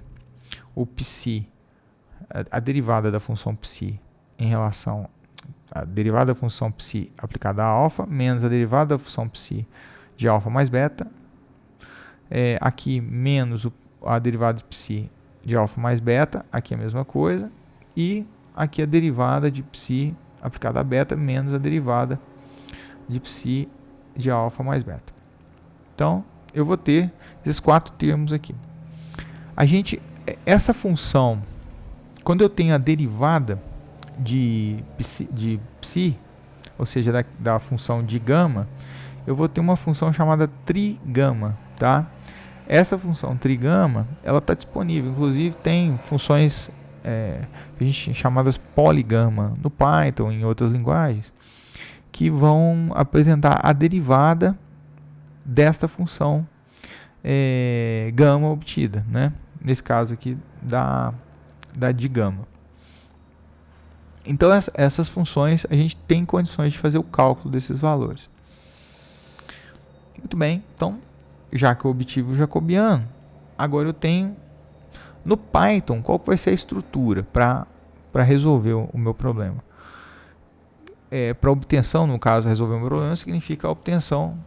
o psi a derivada da função psi em relação a derivada da função psi aplicada a alfa menos a derivada da função psi de alfa mais beta, aqui menos a derivada de psi de alfa mais beta, aqui é a mesma coisa, e aqui a derivada de psi aplicada a beta menos a derivada de psi de alfa mais beta. Então, eu vou ter esses 4 termos aqui. Essa função, quando eu tenho a derivada de psi, ou seja, da função de gama, eu vou ter uma função chamada trigama, tá? Essa função trigama, ela está disponível, inclusive tem funções chamadas poligama no Python e em outras linguagens, que vão apresentar a derivada desta função gama obtida, né? Nesse caso aqui da de gama. Então essas funções a gente tem condições de fazer o cálculo desses valores. Muito bem, então já que eu obtive o jacobiano, agora eu tenho no Python qual vai ser a estrutura para resolver o meu problema. Para obtenção, no caso, resolver o meu problema significa a obtenção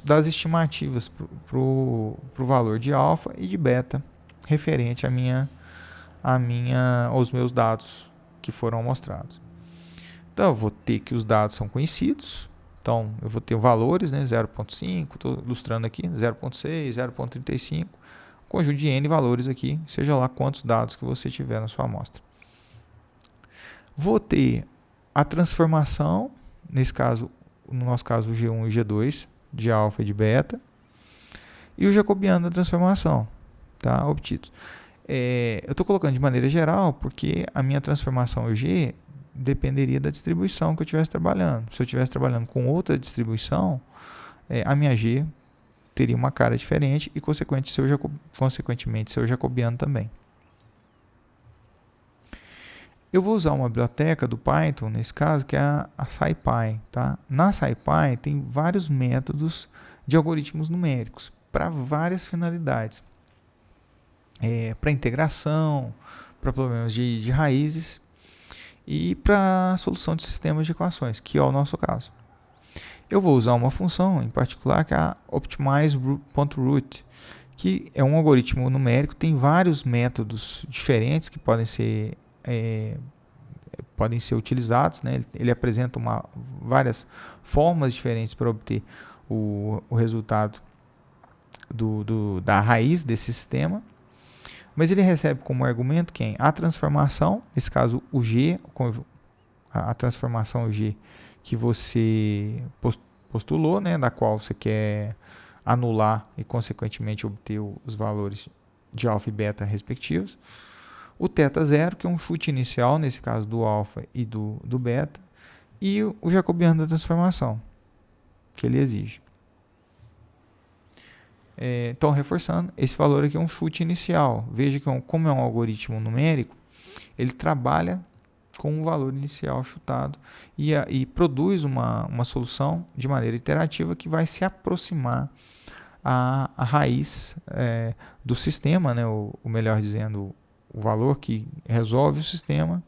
das estimativas para o valor de alfa e de beta referente aos meus dados que foram mostrados. Então, eu vou ter que os dados são conhecidos. Então, eu vou ter valores, né, 0.5, estou ilustrando aqui, 0.6, 0.35, conjunto de N valores aqui, seja lá quantos dados que você tiver na sua amostra. Vou ter a transformação, no nosso caso, o G1 e o G2, de alfa e de beta, e o jacobiano da transformação, tá, obtidos. Eu estou colocando de maneira geral porque a minha transformação G dependeria da distribuição que eu estivesse trabalhando. Se eu estivesse trabalhando com outra distribuição, a minha G teria uma cara diferente e, consequentemente, seu jacobiano também. Eu vou usar uma biblioteca do Python, nesse caso, que é a SciPy. Tá? Na SciPy tem vários métodos de algoritmos numéricos para várias finalidades. Para integração, para problemas de raízes e para solução de sistemas de equações, que é o nosso caso. Eu vou usar uma função em particular que é a optimize.root, que é um algoritmo numérico, tem vários métodos diferentes que podem ser utilizados, né? Ele apresenta várias formas diferentes para obter o resultado da raiz desse sistema, mas ele recebe como argumento a transformação, nesse caso o G, a transformação G que você postulou, né, da qual você quer anular e consequentemente obter os valores de alfa e beta respectivos. O θ0, que é um chute inicial, nesse caso do alfa e do beta, e o jacobiano da transformação, que ele exige. Então, reforçando, esse valor aqui é um chute inicial. Veja que como é um algoritmo numérico, ele trabalha com um valor inicial chutado e produz uma solução de maneira iterativa que vai se aproximar à raiz do sistema, né, ou melhor dizendo, o valor que resolve o sistema,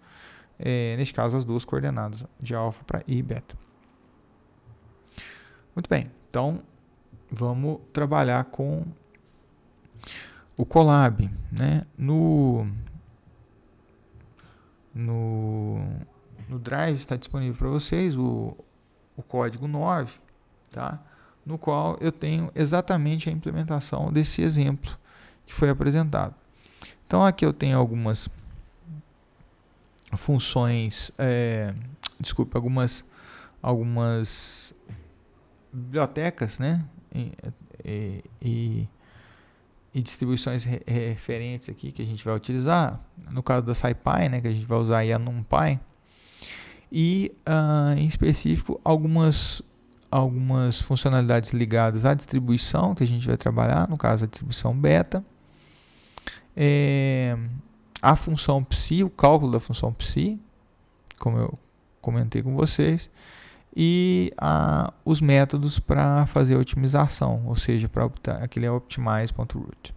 neste caso as duas coordenadas de alfa e beta. Muito bem, então vamos trabalhar com o Colab, né? No Drive está disponível para vocês o código 9, tá? No qual eu tenho exatamente a implementação desse exemplo que foi apresentado. Então aqui eu tenho algumas funções, algumas bibliotecas, né? E distribuições referentes aqui que a gente vai utilizar, no caso da SciPy, né, que a gente vai usar aí a NumPy, e em específico algumas funcionalidades ligadas à distribuição que a gente vai trabalhar, no caso a distribuição beta, a função psi, o cálculo da função psi, como eu comentei com vocês, e os métodos para fazer a otimização, ou seja, para aquele optimize.root.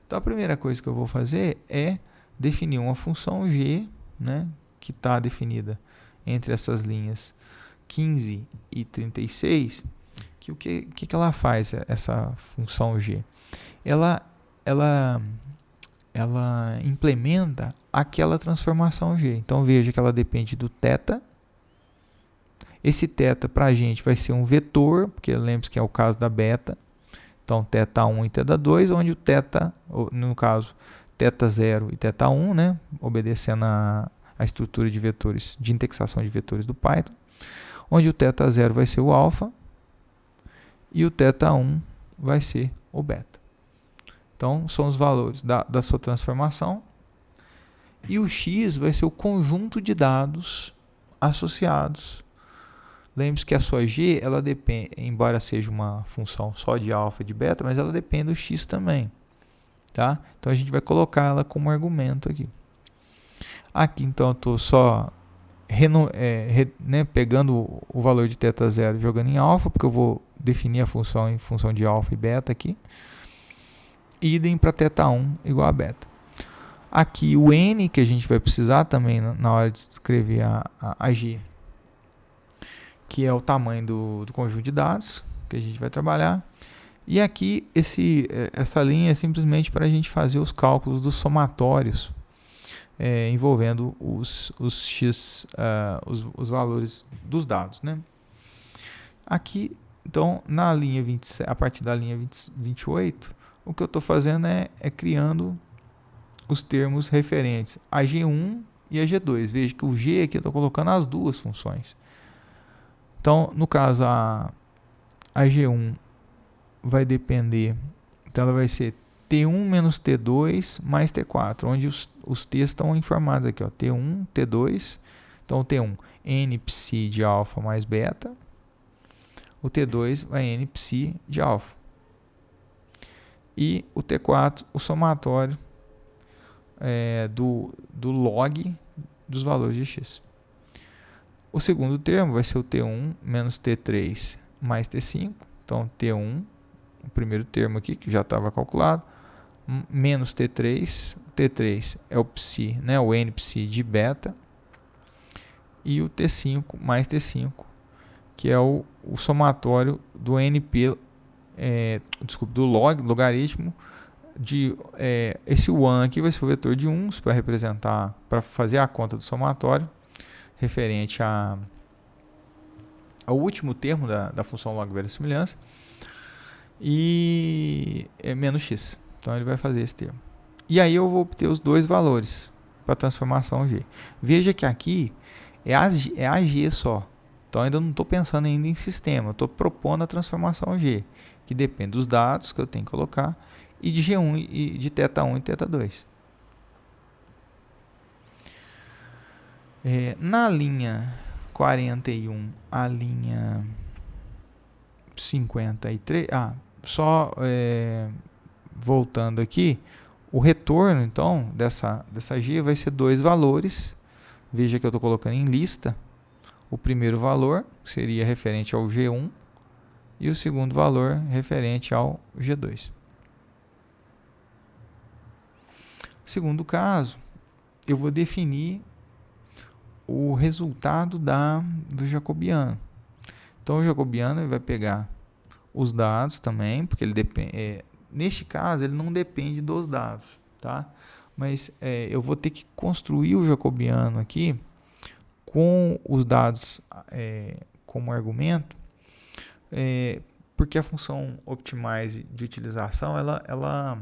Então a primeira coisa que eu vou fazer é definir uma função g, né, que está definida entre essas linhas 15 e 36, que o que ela faz, essa função g? Ela, ela, ela implementa aquela transformação g. Então veja que ela depende do θ. Esse θ para a gente vai ser um vetor, porque lembre-se que é o caso da beta. Então θ1 e θ2, onde o θ, no caso, θ0 e θ1, né, obedecendo a estrutura de vetores, de indexação de vetores do Python, onde o θ0 vai ser o alfa e o θ1 vai ser o beta. Então, são os valores da sua transformação. E o x vai ser o conjunto de dados associados. Lembre-se que a sua g, ela depende, embora seja uma função só de alfa e de beta, mas ela depende do x também. Tá? Então, a gente vai colocar ela como argumento aqui. Aqui, então, eu estou só pegando o valor de θ0 jogando em alfa, porque eu vou definir a função em função de alfa e beta aqui. Idem para θ1 igual a beta. Aqui o n, que a gente vai precisar também na hora de escrever a g, que é o tamanho do conjunto de dados que a gente vai trabalhar. E aqui essa linha é simplesmente para a gente fazer os cálculos dos somatórios envolvendo os valores dos dados, né? Aqui, então, na linha 27, a partir da linha 28, o que eu estou fazendo é criando os termos referentes a G1 e a G2. Veja que o G aqui eu estou colocando as duas funções. Então, no caso, a G1 vai depender, então ela vai ser T1 menos T2 mais T4, onde os T's estão informados aqui, ó, T1, T2, então o T1, N psi de alfa mais beta, o T2 vai N psi de alfa. E o T4, o somatório do log dos valores de x. O segundo termo vai ser o T1 menos T3 mais T5. Então, T1, o primeiro termo aqui, que já estava calculado, menos T3. T3 é o psi, né, o N psi de beta. E o T5 mais T5, que é o somatório do NP, do logaritmo de esse 1 aqui vai ser o vetor de 1 para representar, para fazer a conta do somatório referente ao último termo da função log verossimilhança e menos x. Então ele vai fazer esse termo. E aí eu vou obter os dois valores para a transformação g. Veja que aqui é a g só. Então ainda não estou pensando ainda em sistema, estou propondo a transformação g, que depende dos dados que eu tenho que colocar e de G1 e de θ1 e θ2. Na linha 41 a linha 53, voltando aqui, o retorno então dessa G vai ser dois valores. Veja que eu estou colocando em lista. O primeiro valor seria referente ao G1 e o segundo valor referente ao G2. Segundo caso, eu vou definir o resultado do jacobiano. Então, o jacobiano vai pegar os dados também, porque ele depende. Neste caso, ele não depende dos dados, tá? Mas eu vou ter que construir o jacobiano aqui com os dados como argumento, porque a função optimize de utilização ela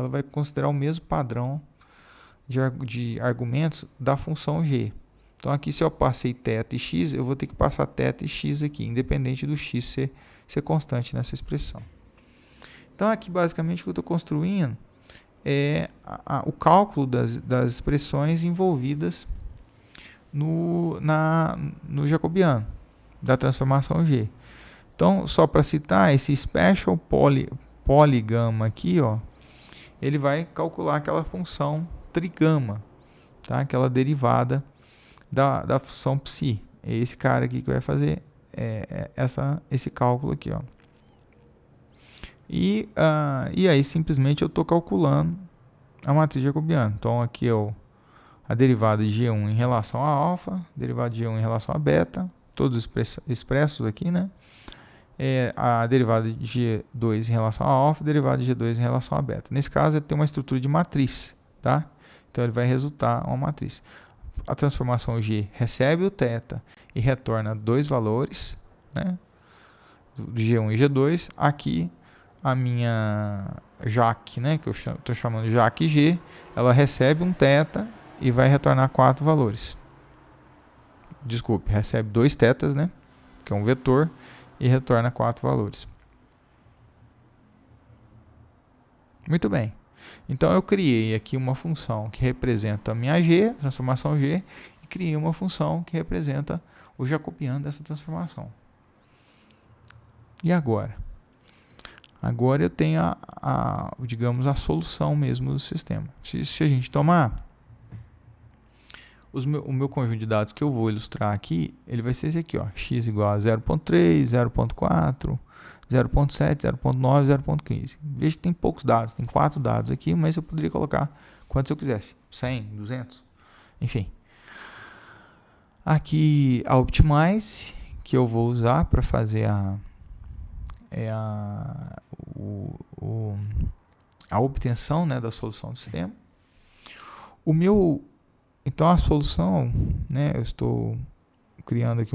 vai considerar o mesmo padrão de argumentos da função g. Então aqui, se eu passei θ e x, eu vou ter que passar θ e x aqui, independente do x ser constante nessa expressão. Então aqui basicamente o que eu estou construindo é o cálculo das expressões envolvidas no jacobiano da transformação g. Então, só para citar, esse special polygama aqui, ó, ele vai calcular aquela função trigama, tá? Aquela derivada da função psi. É esse cara aqui que vai fazer esse cálculo aqui, ó. E aí simplesmente eu estou calculando a matriz jacobiana. Então aqui é a derivada de G1 em relação a alfa, derivada de G1 em relação a beta, todos expressos aqui, né? A derivada de G2 em relação a alfa, derivada de G2 em relação a beta. Nesse caso, ele tem uma estrutura de matriz, tá? Então ele vai resultar uma matriz. A transformação G recebe o θ e retorna dois valores, né? G1 e G2. Aqui a minha Jaque, né, que eu estou chamando de Jaque G, ela recebe um θ e vai retornar 4 valores. Desculpe, recebe 2 θs, né, que é um vetor, e retorna 4 valores. Muito bem. Então eu criei aqui uma função que representa a minha G, transformação G, e criei uma função que representa o jacobiano dessa transformação. E agora? Agora eu tenho digamos, a solução mesmo do sistema. Se a gente tomar o meu conjunto de dados que eu vou ilustrar aqui, ele vai ser esse aqui, ó, x igual a 0.3, 0.4, 0.7, 0.9, 0.15. Veja que tem poucos dados, tem 4 dados aqui, mas eu poderia colocar quantos eu quisesse, 100, 200, enfim. Aqui a Optimize, que eu vou usar para fazer a obtenção, né, da solução do sistema. Então a solução, né, eu estou criando aqui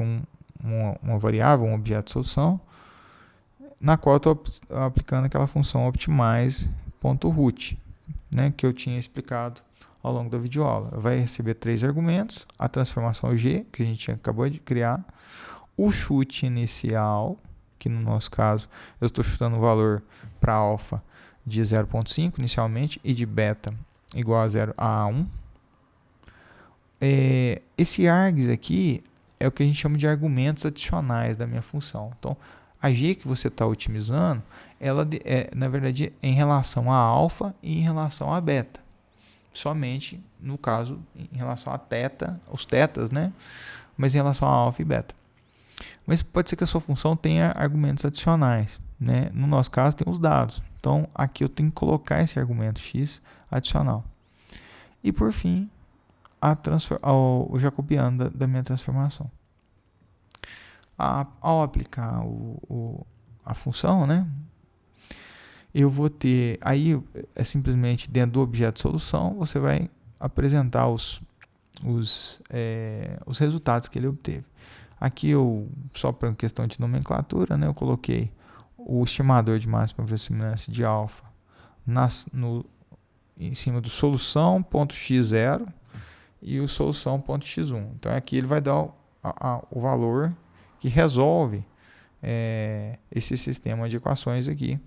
uma variável, um objeto de solução, na qual eu estou aplicando aquela função optimize.root, né, que eu tinha explicado ao longo da videoaula. Vai receber 3 argumentos, a transformação G, que a gente acabou de criar, o chute inicial, que no nosso caso eu estou chutando o valor para alfa de 0.5 inicialmente e de beta igual a 1. Esse args aqui é o que a gente chama de argumentos adicionais da minha função. Então, a G que você está otimizando, ela na verdade é em relação a alfa e em relação a beta. Somente, no caso, em relação a θ, os θs, né? Mas em relação a alfa e beta. Mas pode ser que a sua função tenha argumentos adicionais, né? No nosso caso, tem os dados. Então, aqui eu tenho que colocar esse argumento x adicional. E, por fim, o jacobiano da minha transformação. Ao aplicar a função, né? Eu vou ter... Aí, é simplesmente dentro do objeto solução, você vai apresentar os resultados que ele obteve. Aqui só para questão de nomenclatura, né, eu coloquei o estimador de máxima verossimilhança de alfa em cima do solução.x0 e o solução.x1. Então aqui ele vai dar o valor que resolve esse sistema de equações aqui.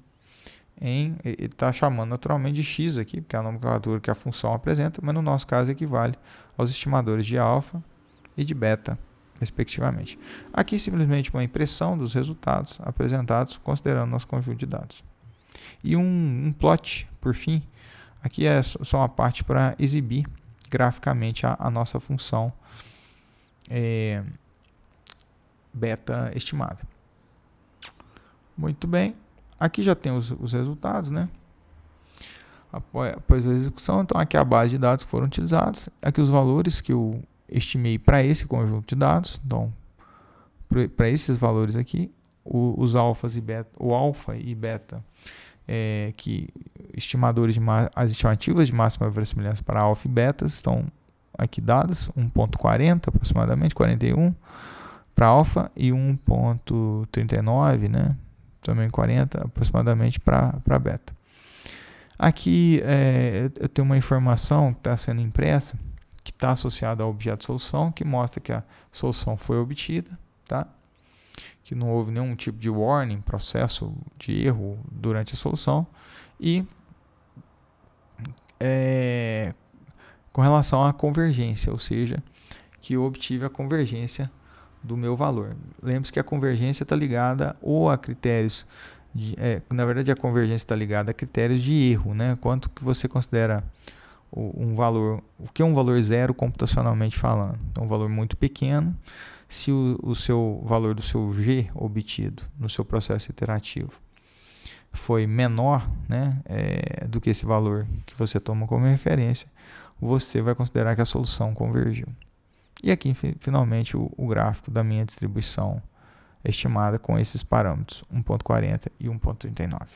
Ele está chamando naturalmente de x aqui, porque é a nomenclatura que a função apresenta, mas no nosso caso equivale aos estimadores de alfa e de beta, respectivamente. Aqui simplesmente uma impressão dos resultados apresentados considerando nosso conjunto de dados. E um plot, por fim, aqui é só uma parte para exibir graficamente a nossa função beta estimada. Muito bem, aqui já tem os resultados, né? Após a execução, então aqui a base de dados que foram utilizados, aqui os valores que eu estimei para esse conjunto de dados. Então, para esses valores aqui, os alfas e beta, o alfa e beta, estimadores as estimativas de máxima verossimilhança para alfa e beta estão aqui dadas, 1.40 aproximadamente, 41 para alfa e 1.39, né? Também 40 aproximadamente para beta. Aqui eu tenho uma informação que está sendo impressa, que está associada ao objeto solução, que mostra que a solução foi obtida, tá? Que não houve nenhum tipo de warning, processo de erro durante a solução. E com relação à convergência, ou seja, que eu obtive a convergência do meu valor. Lembre-se que a convergência está ligada ou a critérios na verdade a convergência está ligada a critérios de erro, né? Quanto que você considera um valor, o que é um valor zero computacionalmente falando? Então, um valor muito pequeno, se o seu valor do seu G obtido no seu processo iterativo foi menor, né, do que esse valor que você toma como referência, você vai considerar que a solução convergiu. E aqui, finalmente, o gráfico da minha distribuição estimada com esses parâmetros, 1.40 e 1.39.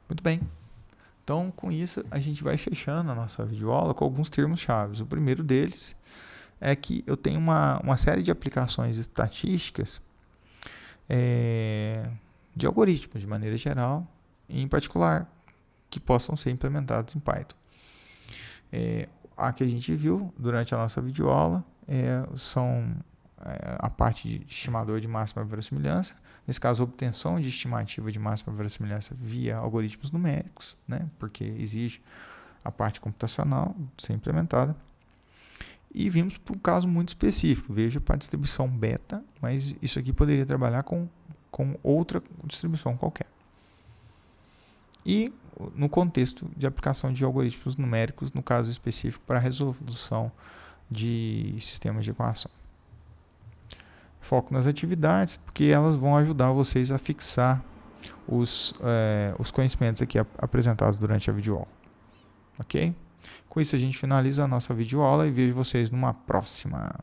Muito bem. Então, com isso, a gente vai fechando a nossa videoaula com alguns termos chaves. O primeiro deles é que eu tenho uma série de aplicações estatísticas de algoritmos, de maneira geral, e em particular, que possam ser implementados em Python. A que a gente viu durante a nossa videoaula são a parte de estimador de máxima verossimilhança, nesse caso, a obtenção de estimativa de máxima verossimilhança via algoritmos numéricos, né, porque exige a parte computacional ser implementada. E vimos para um caso muito específico, veja para a distribuição beta, mas isso aqui poderia trabalhar com outra distribuição qualquer. E no contexto de aplicação de algoritmos numéricos, no caso específico para a resolução de sistemas de equação. Foco nas atividades, porque elas vão ajudar vocês a fixar os conhecimentos aqui apresentados durante a videoaula. Ok? Com isso a gente finaliza a nossa videoaula e vejo vocês numa próxima.